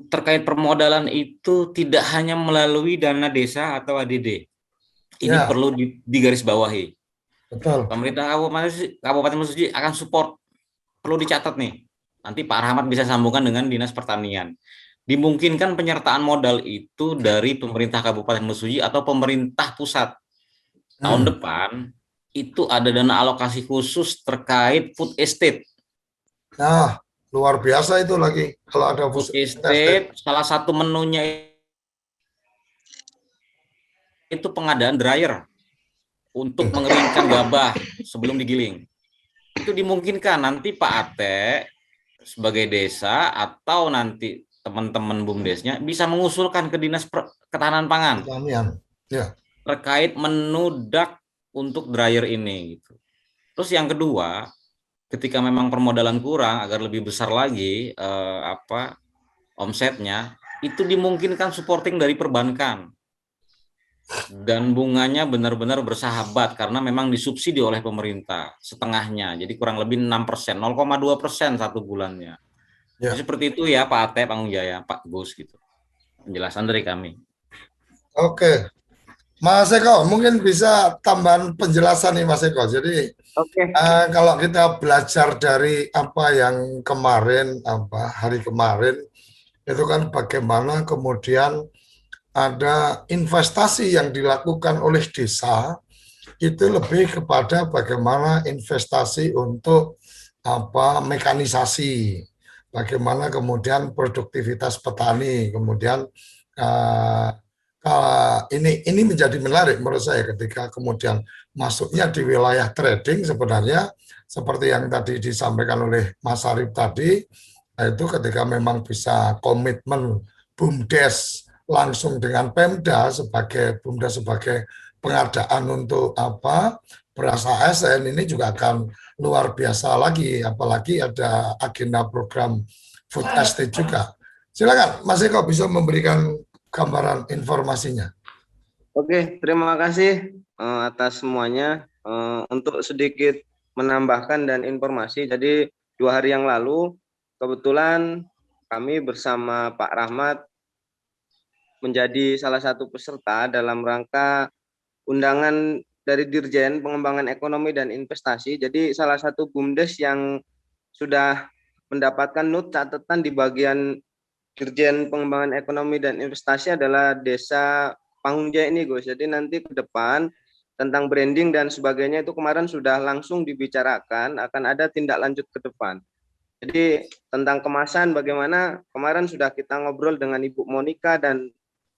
terkait permodalan itu tidak hanya melalui dana desa atau ADD. Ini perlu digarisbawahi. Betul. Pemerintah Kabupaten Mesuji akan support. Perlu dicatat nih. Nanti Pak Rahmat bisa sambungkan dengan Dinas Pertanian. Dimungkinkan penyertaan modal itu dari pemerintah Kabupaten Mesuji atau pemerintah pusat. Tahun depan itu ada dana alokasi khusus terkait food estate. luar biasa itu lagi kalau ada Food food estate, salah satu menunya itu pengadaan dryer untuk mengeringkan gabah sebelum digiling. Itu dimungkinkan nanti Pak Ate sebagai desa atau nanti teman-teman BUMDesnya bisa mengusulkan ke Dinas Ketahanan Pangan ya, terkait menu dak untuk dryer ini gitu. Terus yang kedua, ketika memang permodalan kurang agar lebih besar lagi omsetnya, itu dimungkinkan supporting dari perbankan. Dan bunganya benar-benar bersahabat karena memang disubsidi oleh pemerintah setengahnya, jadi kurang lebih 6%, 0,2% satu bulannya. Ya. Jadi seperti itu ya Pak Ate, Pak Jaya, Pak Gus gitu. Penjelasan dari kami. Oke, Mas Eko mungkin bisa tambahan penjelasan nih Mas Eko. Jadi kalau kita belajar dari apa yang kemarin, hari kemarin itu kan bagaimana kemudian ada investasi yang dilakukan oleh desa itu lebih kepada bagaimana investasi untuk mekanisasi, bagaimana kemudian produktivitas petani, kemudian ini menjadi menarik menurut saya ketika kemudian masuknya di wilayah trading. Sebenarnya seperti yang tadi disampaikan oleh Mas Arif tadi, itu ketika memang bisa komitmen BUMDes langsung dengan Pemda sebagai pengadaan untuk beras ASN, ini juga akan luar biasa lagi, apalagi ada agenda program food estate juga. Silakan Mas Eko bisa memberikan gambaran informasinya. Oke, terima kasih atas semuanya. Untuk sedikit menambahkan dan informasi, jadi 2 hari yang lalu kebetulan kami bersama Pak Rahmat menjadi salah satu peserta dalam rangka undangan dari Dirjen Pengembangan Ekonomi dan Investasi. Jadi salah satu BUMDes yang sudah mendapatkan note catatan di bagian Dirjen Pengembangan Ekonomi dan Investasi adalah Desa Pangungjaya ini, Gus. Jadi nanti ke depan tentang branding dan sebagainya itu kemarin sudah langsung dibicarakan, akan ada tindak lanjut ke depan. Jadi tentang kemasan bagaimana kemarin sudah kita ngobrol dengan Ibu Monika dan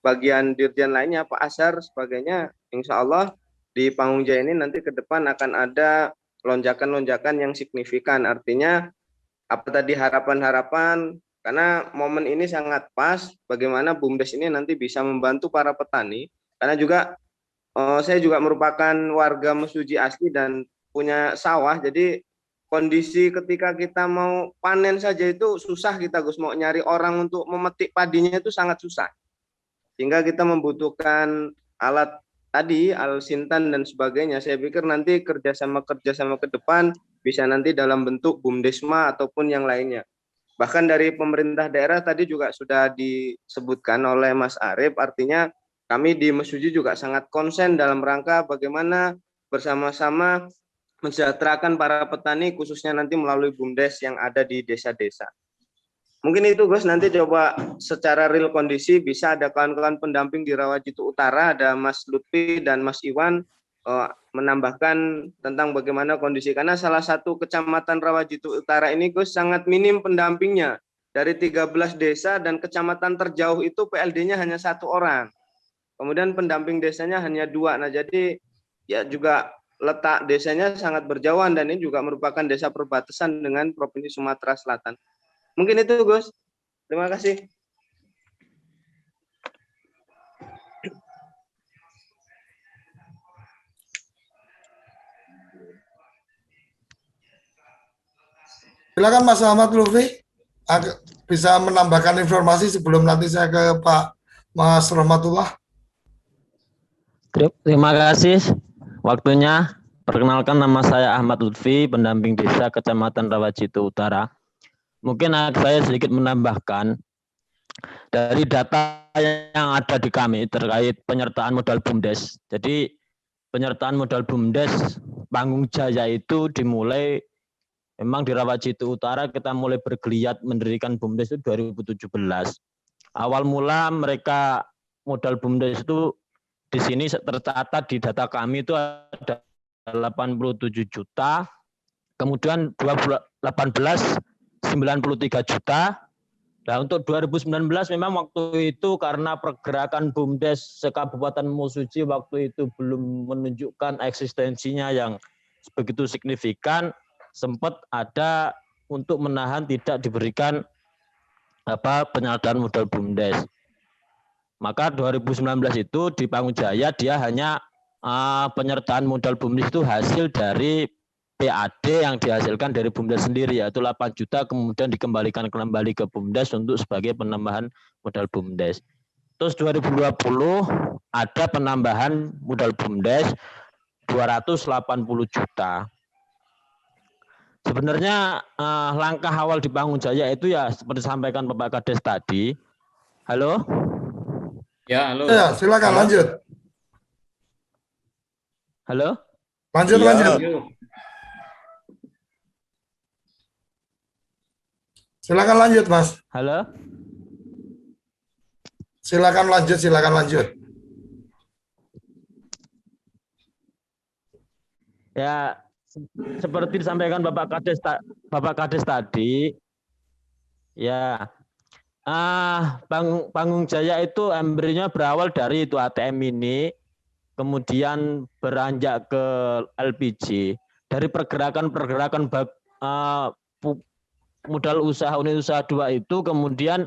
bagian dirjen lainnya, Pak Asar, sebagainya. Insya Allah di Pangungjaya ini nanti ke depan akan ada lonjakan-lonjakan yang signifikan. Artinya apa tadi harapan-harapan, karena momen ini sangat pas bagaimana BUMDes ini nanti bisa membantu para petani. Karena juga saya juga merupakan warga Mesuji asli dan punya sawah, jadi kondisi ketika kita mau panen saja itu susah kita, Gus. Mau nyari orang untuk memetik padinya itu sangat susah. Sehingga kita membutuhkan alat tadi, al-sintan dan sebagainya. Saya pikir nanti kerjasama ke depan bisa nanti dalam bentuk BUMDesma ataupun yang lainnya. Bahkan dari pemerintah daerah tadi juga sudah disebutkan oleh Mas Arif, artinya kami di Mesuji juga sangat konsen dalam rangka bagaimana bersama-sama mensejahterakan para petani, khususnya nanti melalui BUMDes yang ada di desa-desa. Mungkin itu, Gus, nanti coba secara real kondisi bisa ada kawan-kawan pendamping di Rawajitu Utara, ada Mas Lutfi dan Mas Iwan menambahkan tentang bagaimana kondisi. Karena salah satu kecamatan Rawajitu Utara ini, Gus, sangat minim pendampingnya. Dari 13 desa dan kecamatan terjauh itu PLD-nya hanya 1 orang. Kemudian pendamping desanya hanya 2. Nah, jadi ya juga letak desanya sangat berjauhan dan ini juga merupakan desa perbatasan dengan Provinsi Sumatera Selatan. Mungkin itu, Gus. Terima kasih. Silakan Mas Ahmad Lutfi bisa menambahkan informasi sebelum nanti saya ke Pak Mas Rahmatullah. Terima kasih waktunya. Perkenalkan, nama saya Ahmad Lutfi, pendamping desa Kecamatan Rawajitu Utara. Mungkin saya sedikit menambahkan dari data yang ada di kami terkait penyertaan modal BUMDes. Jadi penyertaan modal BUMDes Pangungjaya itu dimulai memang di Rawajitu Utara, kita mulai bergeliat mendirikan BUMDes itu 2017. Awal mula mereka modal BUMDes itu di sini tercatat di data kami itu ada 87 juta, kemudian 2018 93 juta. Nah, untuk 2019 memang waktu itu karena pergerakan BUMDes se-Kabupaten Mesuji waktu itu belum menunjukkan eksistensinya yang begitu signifikan, sempat ada untuk menahan tidak diberikan penyertaan modal BUMDes. Maka 2019 itu di Pangujaya dia hanya penyertaan modal BUMDes itu hasil dari PAD yang dihasilkan dari BUMDes sendiri, yaitu 8 juta kemudian dikembalikan kembali ke BUMDes untuk sebagai penambahan modal BUMDes. Terus 2020 ada penambahan modal BUMDes 280 juta. Sebenarnya langkah awal di Pangujaya itu ya seperti disampaikan Bapak Kades tadi. Halo? Ya, halo. Ya, silakan lanjut. Halo? Lanjut. Silakan lanjut, Mas. Halo? Silakan lanjut. Ya, seperti disampaikan Bapak Kades tadi, ya, Pangujaya itu embrionya berawal dari itu ATM ini, kemudian beranjak ke LPG. Dari pergerakan modal usaha unit usaha 2 itu, kemudian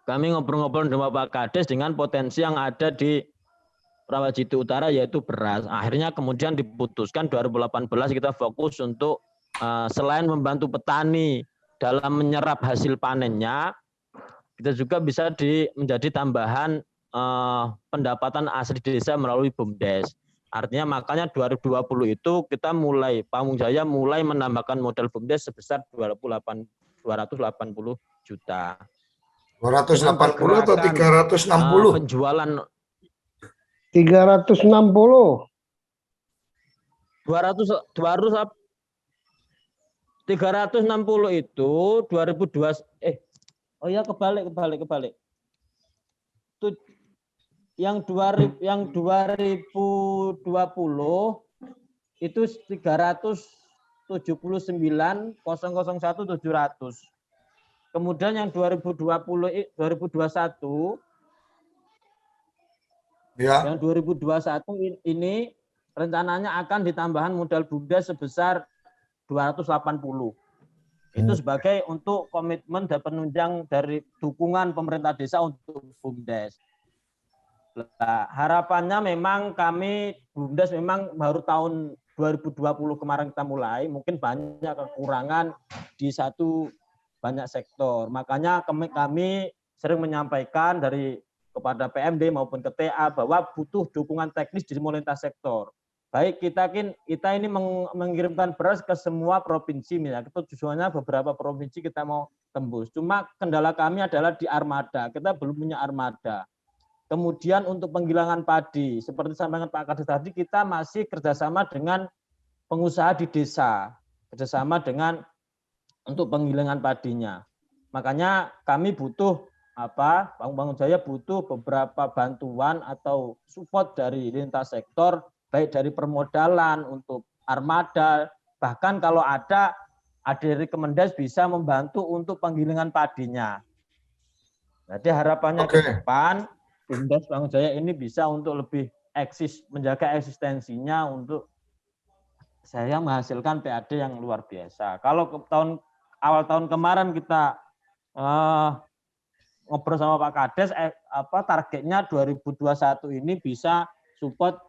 kami ngobrol-ngobrol dengan Bapak Kades dengan potensi yang ada di Rawajito Utara yaitu beras. Akhirnya kemudian diputuskan 2018 kita fokus untuk selain membantu petani dalam menyerap hasil panennya, kita juga bisa menjadi tambahan pendapatan asli desa melalui BUMDes. Artinya makanya 2020 itu kita Pangujaya mulai menambahkan modal BUMDes sebesar 280 juta. 280 atau 360? Penjualan 360. 360 itu 2002 kebalik. Itu yang 2020 itu 379.001.700. Kemudian yang 2021 ya. Yang 2021 ini rencananya akan ditambahan modal BUMDes sebesar 280. Itu sebagai untuk komitmen dan penunjang dari dukungan pemerintah desa untuk BUMDes. Nah, harapannya memang kami BUMDes memang baru tahun 2020 kemarin kita mulai, mungkin banyak kekurangan di banyak sektor. Makanya kami sering menyampaikan kepada PMD maupun ke TA bahwa butuh dukungan teknis di semua lintas sektor. Baik kita ini mengirimkan beras ke semua provinsi, misalnya tujuannya beberapa provinsi kita mau tembus. Cuma kendala kami adalah di armada, kita belum punya armada. Kemudian untuk penggilingan padi, seperti disampaikan Pak Kades tadi, kita masih kerjasama dengan pengusaha di desa, kerjasama dengan untuk penggilingan padinya. Makanya kami butuh Pangujaya butuh beberapa bantuan atau support dari lintas sektor, baik dari permodalan untuk armada, bahkan kalau ada dari Kemendes bisa membantu untuk penggilingan padinya. Jadi harapannya ke depan BUMDes Pangujaya ini bisa untuk lebih menjaga eksistensinya untuk saya menghasilkan PAD yang luar biasa. Kalau awal tahun kemarin kita ngobrol sama Pak Kades, targetnya 2021 ini bisa support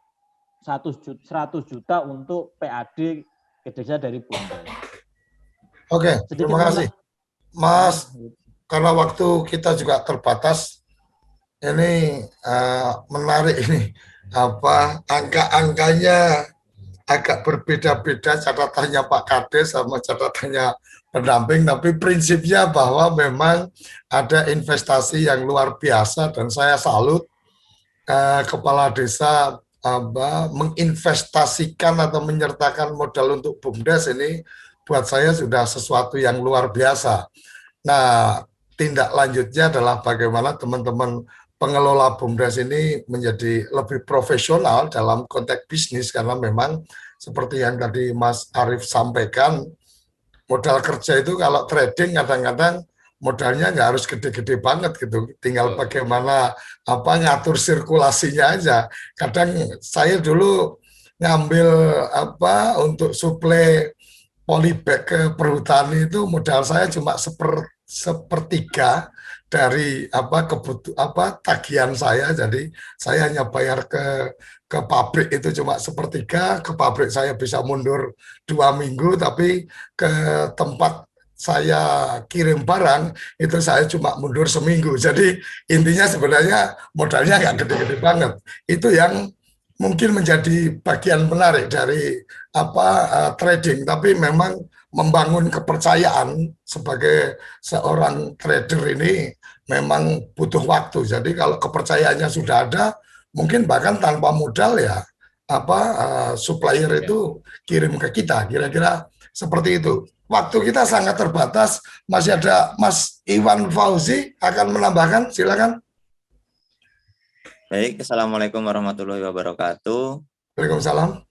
100 juta untuk PAD ke desa dari BUMDes. Oke, terima kasih. Mas, karena waktu kita juga terbatas, ini menarik ini angka-angkanya agak berbeda-beda catatannya Pak Kades sama catatannya pendamping, tapi prinsipnya bahwa memang ada investasi yang luar biasa dan saya salut kepala desa menginvestasikan atau menyertakan modal untuk BUMDes ini buat saya sudah sesuatu yang luar biasa. Nah, tindak lanjutnya adalah bagaimana teman-teman pengelola BUMDes ini menjadi lebih profesional dalam konteks bisnis, karena memang seperti yang tadi Mas Arief sampaikan, modal kerja itu kalau trading kadang-kadang modalnya nggak harus gede-gede banget gitu, tinggal bagaimana ngatur sirkulasinya aja. Kadang saya dulu ngambil untuk suplai polybag ke perhutani itu modal saya cuma sepertiga dari tagihan saya. Jadi saya hanya bayar ke pabrik itu cuma sepertiga, ke pabrik saya bisa mundur 2 minggu, tapi ke tempat saya kirim barang itu saya cuma mundur seminggu. Jadi intinya sebenarnya modalnya nggak gede-gede banget. Itu yang mungkin menjadi bagian menarik dari trading, tapi memang membangun kepercayaan sebagai seorang trader ini memang butuh waktu. Jadi kalau kepercayaannya sudah ada, mungkin bahkan tanpa modal ya supplier itu kirim ke kita, kira-kira seperti itu. Waktu kita sangat terbatas. Masih ada Mas Iwan Fauzi akan menambahkan, silakan. Baik, Assalamualaikum warahmatullahi wabarakatuh. Waalaikumsalam.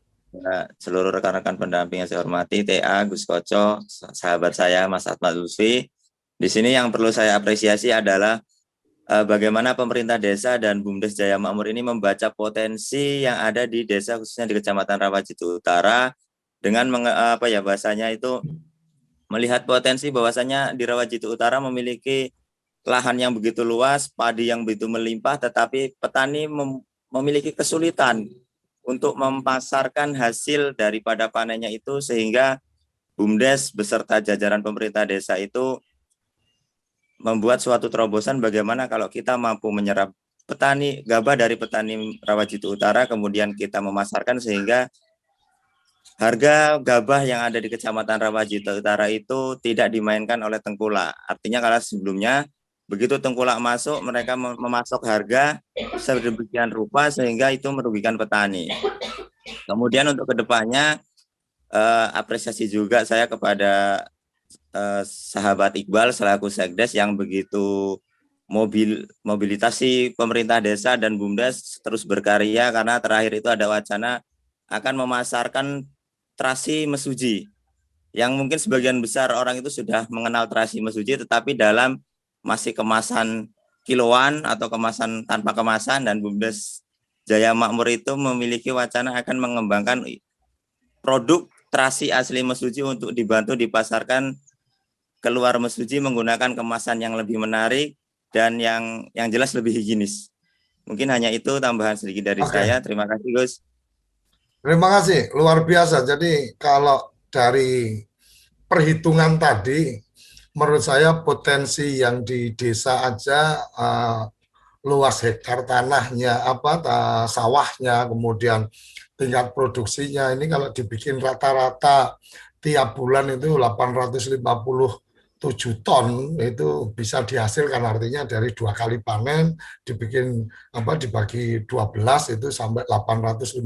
Seluruh rekan-rekan pendamping yang saya hormati, TA, Gus Koco, sahabat saya Mas Ahmad Lutfi. Di sini yang perlu saya apresiasi adalah bagaimana pemerintah desa dan BUMDes Jaya Makmur ini membaca potensi yang ada di desa, khususnya di Kecamatan Rawajitu Utara, dengan bahasanya itu melihat potensi bahwasanya di Rawajitu Utara memiliki lahan yang begitu luas, padi yang begitu melimpah, tetapi petani memiliki kesulitan untuk memasarkan hasil daripada panennya itu, sehingga BUMDes beserta jajaran pemerintah desa itu membuat suatu terobosan bagaimana kalau kita mampu menyerap petani gabah dari petani Rawajitu Utara, kemudian kita memasarkan sehingga harga gabah yang ada di Kecamatan Rawajitu Utara itu tidak dimainkan oleh tengkulak. Artinya kalau sebelumnya begitu tengkulak masuk, mereka memasok harga sedemikian rupa sehingga itu merugikan petani. Kemudian untuk kedepannya apresiasi juga saya kepada sahabat Iqbal selaku Sekdes yang begitu mobilitasi pemerintah desa dan BUMDes terus berkarya, karena terakhir itu ada wacana akan memasarkan terasi mesuji yang mungkin sebagian besar orang itu sudah mengenal terasi mesuji, tetapi dalam masih kemasan kiloan atau kemasan tanpa kemasan, dan BUMDes Jaya Makmur itu memiliki wacana akan mengembangkan produk terasi asli mesuji untuk dibantu dipasarkan keluar mesuji menggunakan kemasan yang lebih menarik dan yang jelas lebih higienis. Mungkin hanya itu tambahan sedikit dari saya. Terima kasih, Gus. Terima kasih, luar biasa. Jadi kalau dari perhitungan tadi, menurut saya potensi yang di desa aja luas hektar tanahnya, sawahnya, kemudian tingkat produksinya, ini kalau dibikin rata-rata tiap bulan itu 857 ton itu bisa dihasilkan, artinya dari 2 kali panen dibikin dibagi 12 itu sampai 857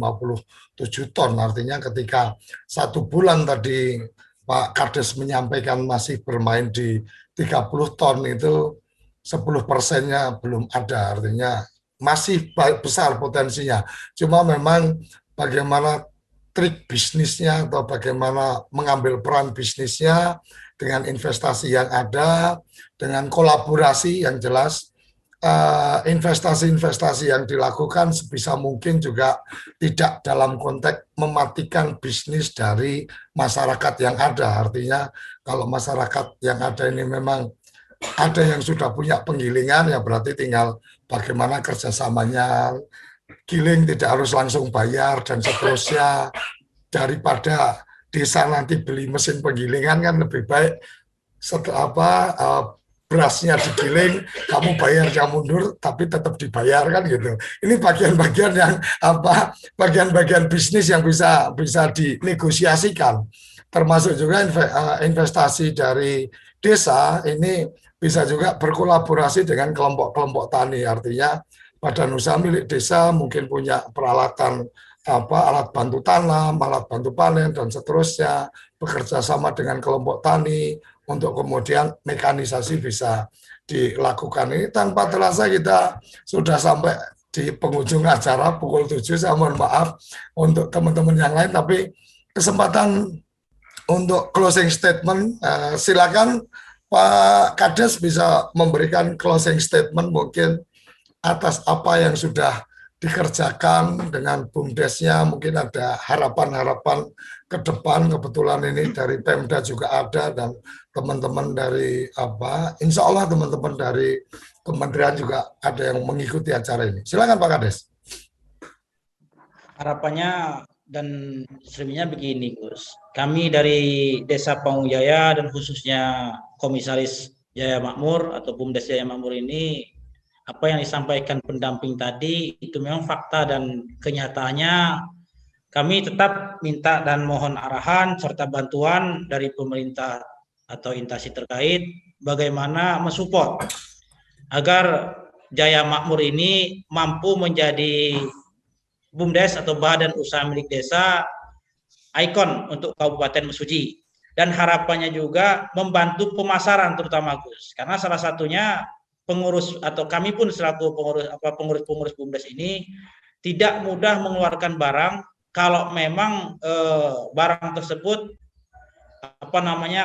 ton. Artinya ketika 1 bulan tadi Pak Kades menyampaikan masih bermain di 30 ton itu 10%-nya belum ada, artinya masih besar potensinya. Cuma memang bagaimana trik bisnisnya atau bagaimana mengambil peran bisnisnya dengan investasi yang ada, dengan kolaborasi yang jelas, investasi-investasi yang dilakukan sebisa mungkin juga tidak dalam konteks mematikan bisnis dari masyarakat yang ada. Artinya kalau masyarakat yang ada ini memang ada yang sudah punya penggilingan, ya berarti tinggal bagaimana kerjasamanya, giling tidak harus langsung bayar dan seterusnya. Daripada desa nanti beli mesin penggilingan, kan lebih baik berasnya digiling, kamu bayarnya mundur tapi tetap dibayar, kan gitu. Ini bagian-bagian yang bagian-bagian bisnis yang bisa dinegosiasikan. Termasuk juga investasi dari desa ini bisa juga berkolaborasi dengan kelompok-kelompok tani. Artinya badan usaha milik desa mungkin punya peralatan alat bantu tanam, alat bantu panen, dan seterusnya, bekerja sama dengan kelompok tani untuk kemudian mekanisasi bisa dilakukan. Ini tanpa terasa kita sudah sampai di penghujung acara pukul 7. Saya mohon maaf untuk teman-teman yang lain, tapi kesempatan untuk closing statement, silakan Pak Kades bisa memberikan closing statement mungkin atas apa yang sudah dikerjakan dengan BUMDesnya, mungkin ada harapan-harapan ke depan. Kebetulan ini dari Pemda juga ada, dan teman-teman dari insya Allah teman-teman dari kementerian juga ada yang mengikuti acara ini. Silakan Pak Kades. Harapannya dan selebihnya begini, Gus. Kami dari Desa Panggung Jaya dan khususnya Komisaris Jaya Makmur atau BUMDes Jaya Makmur ini, apa yang disampaikan pendamping tadi itu memang fakta dan kenyataannya. Kami tetap minta dan mohon arahan serta bantuan dari pemerintah atau instansi terkait bagaimana mensupport agar Jaya Makmur ini mampu menjadi BUMDes atau badan usaha milik desa ikon untuk Kabupaten Mesuji, dan harapannya juga membantu pemasaran terutama Gus, karena salah satunya pengurus atau kami pun selaku pengurus BUMDes ini tidak mudah mengeluarkan barang kalau memang barang tersebut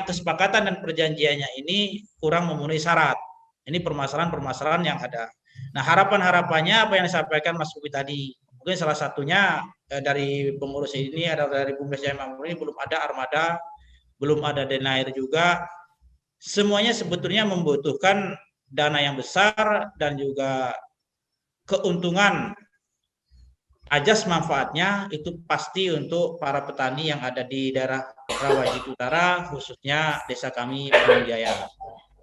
kesepakatan dan perjanjiannya ini kurang memenuhi syarat. Ini permasalahan-permasalahan yang ada. Nah, harapan-harapannya apa yang disampaikan Mas Ubi tadi, mungkin salah satunya dari pengurus ini adalah dari BUMDes Jaya Makmur ini belum ada armada, belum ada denair juga. Semuanya sebetulnya membutuhkan dana yang besar dan juga keuntungan ajas manfaatnya itu pasti untuk para petani yang ada di daerah Rawajito Utara, khususnya desa kami Panggung Jaya.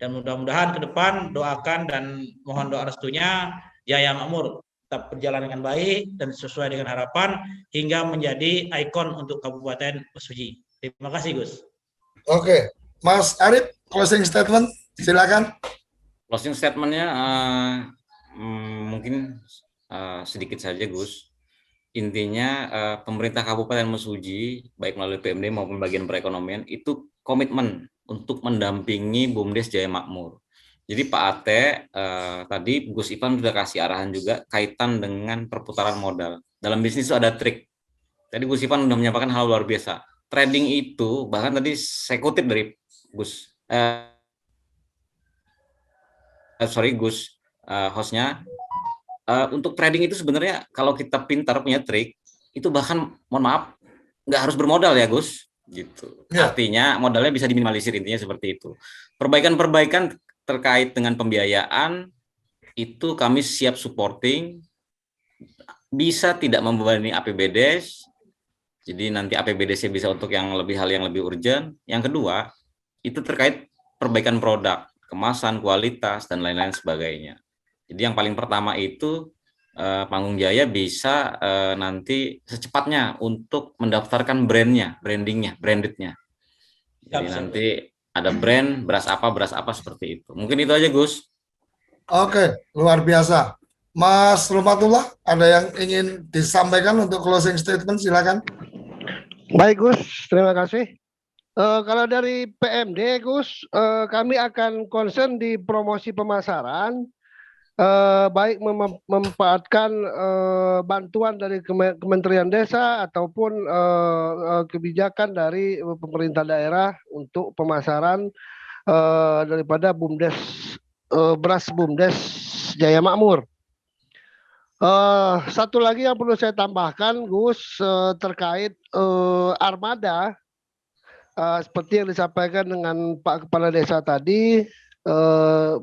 Dan mudah-mudahan ke depan doakan dan mohon doa restunya Jaya Makmur tetap berjalan dengan baik dan sesuai dengan harapan hingga menjadi ikon untuk Kabupaten Mesuji. Terima kasih, Gus. Oke, Mas Arif, closing statement, silakan. Closing statementnya mungkin sedikit saja, Gus. Intinya pemerintah Kabupaten Mesuji, baik melalui PMD maupun bagian perekonomian, itu komitmen untuk mendampingi BUMDes Jaya Makmur. Jadi Pak Ate tadi Gus Ivan sudah kasih arahan juga kaitan dengan perputaran modal. Dalam bisnis itu ada trik. Tadi Gus Ivan sudah menyampaikan hal luar biasa. Trading itu, bahkan tadi saya kutip dari Gus, hostnya, untuk trading itu sebenarnya kalau kita pintar punya trik, itu bahkan mohon maaf nggak harus bermodal ya Gus, gitu. Ya. Artinya modalnya bisa diminimalisir, intinya seperti itu. Perbaikan-perbaikan terkait dengan pembiayaan itu kami siap supporting, bisa tidak membebani APBDes, jadi nanti APBDes bisa untuk yang hal yang lebih urgent. Yang kedua itu terkait perbaikan produk, kemasan, kualitas dan lain-lain sebagainya. Jadi yang paling pertama itu Panggung Jaya bisa nanti secepatnya untuk mendaftarkan brandednya. Jadi nanti ada brand beras apa seperti itu. Mungkin itu aja Gus. Oke, luar biasa. Mas Romatullah, ada yang ingin disampaikan untuk closing statement, silakan. Baik Gus, terima kasih. Kalau dari PMD Gus, kami akan concern di promosi pemasaran, baik memanfaatkan bantuan dari Kementerian Desa ataupun kebijakan dari pemerintah daerah untuk pemasaran daripada BUMDes beras BUMDes Jaya Makmur. Satu lagi yang perlu saya tambahkan Gus, terkait armada, seperti yang disampaikan dengan Pak Kepala Desa tadi.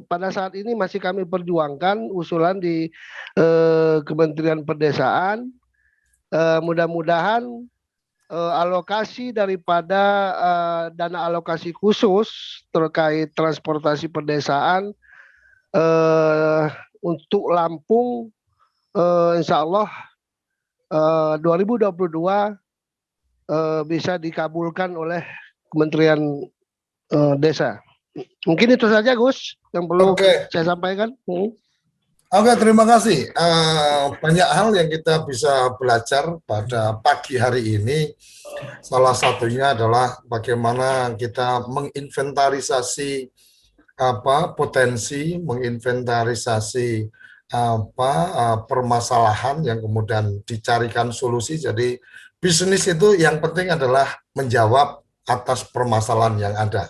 Pada saat ini masih kami perjuangkan usulan di Kementerian Perdesaan. Mudah-mudahan alokasi daripada dana alokasi khusus terkait transportasi perdesaan untuk Lampung, insya Allah 2022 bisa dikabulkan oleh Kementerian Desa. Mungkin itu saja Gus yang perlu saya sampaikan. Oke, terima kasih. Banyak hal yang kita bisa belajar pada pagi hari ini. Salah satunya adalah bagaimana kita menginventarisasi potensi, menginventarisasi permasalahan yang kemudian dicarikan solusi. Jadi bisnis itu yang penting adalah menjawab atas permasalahan yang ada.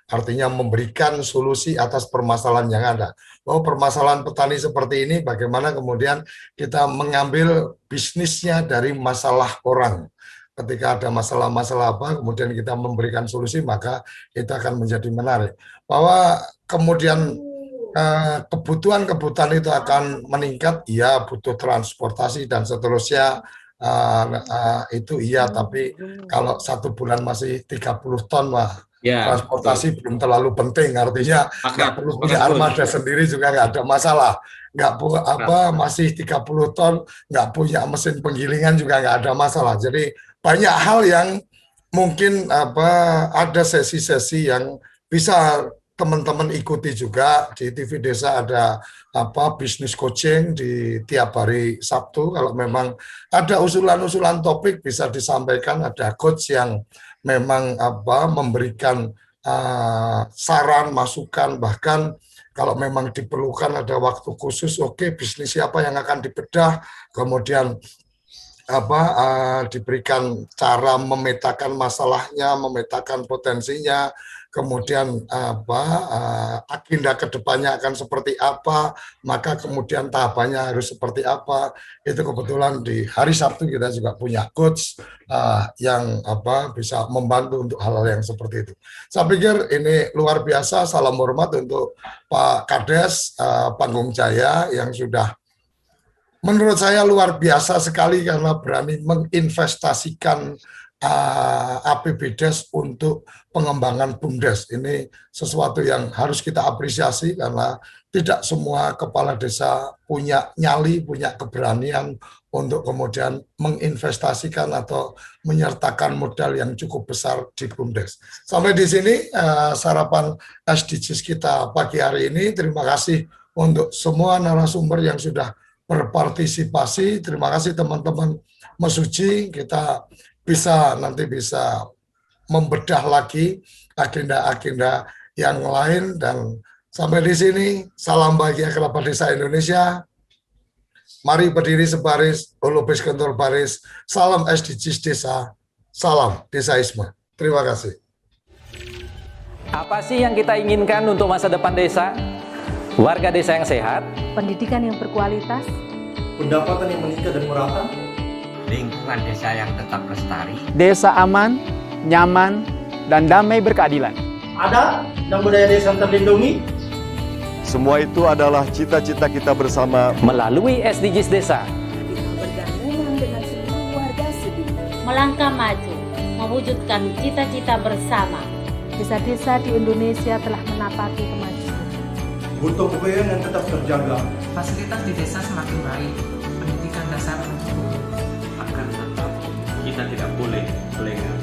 Artinya memberikan solusi atas permasalahan yang ada. Oh, permasalahan petani seperti ini, bagaimana kemudian kita mengambil bisnisnya dari masalah orang. Ketika ada masalah-masalah apa, kemudian kita memberikan solusi, maka itu akan menjadi menarik. Bahwa kemudian kebutuhan itu akan meningkat, ya butuh transportasi dan seterusnya, itu iya, tapi kalau 1 bulan masih 30 ton, mah transportasi belum terlalu penting, artinya nggak perlu punya armada sendiri juga nggak ada masalah. Masih 30 ton, nggak punya mesin penggilingan juga nggak ada masalah. Jadi banyak hal yang mungkin ada sesi-sesi yang bisa teman-teman ikuti juga. Di TV Desa ada bisnis coaching di tiap hari Sabtu. Kalau memang ada usulan-usulan topik bisa disampaikan, ada coach yang memang memberikan saran, masukan, bahkan kalau memang diperlukan ada waktu khusus, oke, bisnis siapa yang akan dibedah, kemudian diberikan cara memetakan masalahnya, memetakan potensinya, kemudian agenda kedepannya akan seperti apa, maka kemudian tahapannya harus seperti apa. Itu kebetulan di hari Sabtu kita juga punya coach yang bisa membantu untuk hal-hal yang seperti itu. Saya pikir ini luar biasa. Salam hormat untuk Pak Kades Panggung Jaya yang sudah menurut saya luar biasa sekali karena berani menginvestasikan APBDes untuk pengembangan BUMDes. Ini sesuatu yang harus kita apresiasi karena tidak semua kepala desa punya nyali, punya keberanian untuk kemudian menginvestasikan atau menyertakan modal yang cukup besar di BUMDes. Sampai di sini sarapan SDGs kita pagi hari ini. Terima kasih untuk semua narasumber yang sudah berpartisipasi. Terima kasih teman-teman Mesuji. Kita nanti bisa membedah lagi agenda-agenda yang lain. Dan sampai di sini, salam bahagia kerabat desa Indonesia. Mari berdiri sebaris, holobis kentor baris. Salam SDGs desa, salam desaisme. Terima kasih. Apa sih yang kita inginkan untuk masa depan desa? Warga desa yang sehat, pendidikan yang berkualitas, pendapatan yang meningkat dan merata, lingkungan desa yang tetap lestari, desa aman, nyaman, dan damai berkeadilan. adat dan budaya desa terlindungi. Semua itu adalah cita-cita kita bersama melalui SDGs desa. Melangkah maju, mewujudkan cita-cita bersama. Desa-desa di Indonesia telah menapaki kemajuan. Gotong royong yang tetap terjaga. Fasilitas di desa semakin baik, pendidikan dasar mencukupi. Akan tetap kita tidak boleh lengah,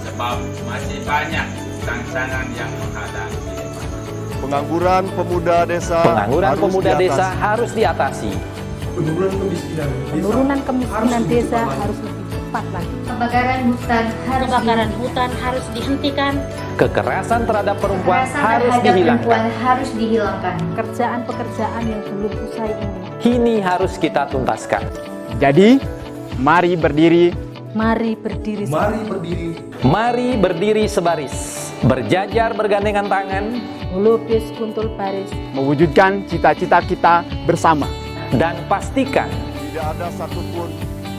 sebab masih banyak tantangan yang menghadapi. pengangguran pemuda desa. Harus diatasi. Penurunan kemiskinan desa harus lebih cepat lagi. Kebakaran hutan harus dihentikan. Kekerasan terhadap perempuan harus dihilangkan. Pekerjaan-pekerjaan yang belum usai ini harus kita tuntaskan. Jadi, mari berdiri. Mari berdiri. Mari berdiri sebaris. Berjajar bergandengan tangan. Melukis kuntul baris. Mewujudkan cita-cita kita bersama. Dan pastikan tidak ada satupun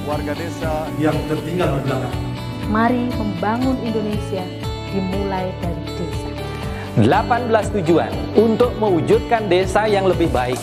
warga desa yang tertinggal di belakang. Mari membangun Indonesia dimulai dari desa. 18 tujuan untuk mewujudkan desa yang lebih baik.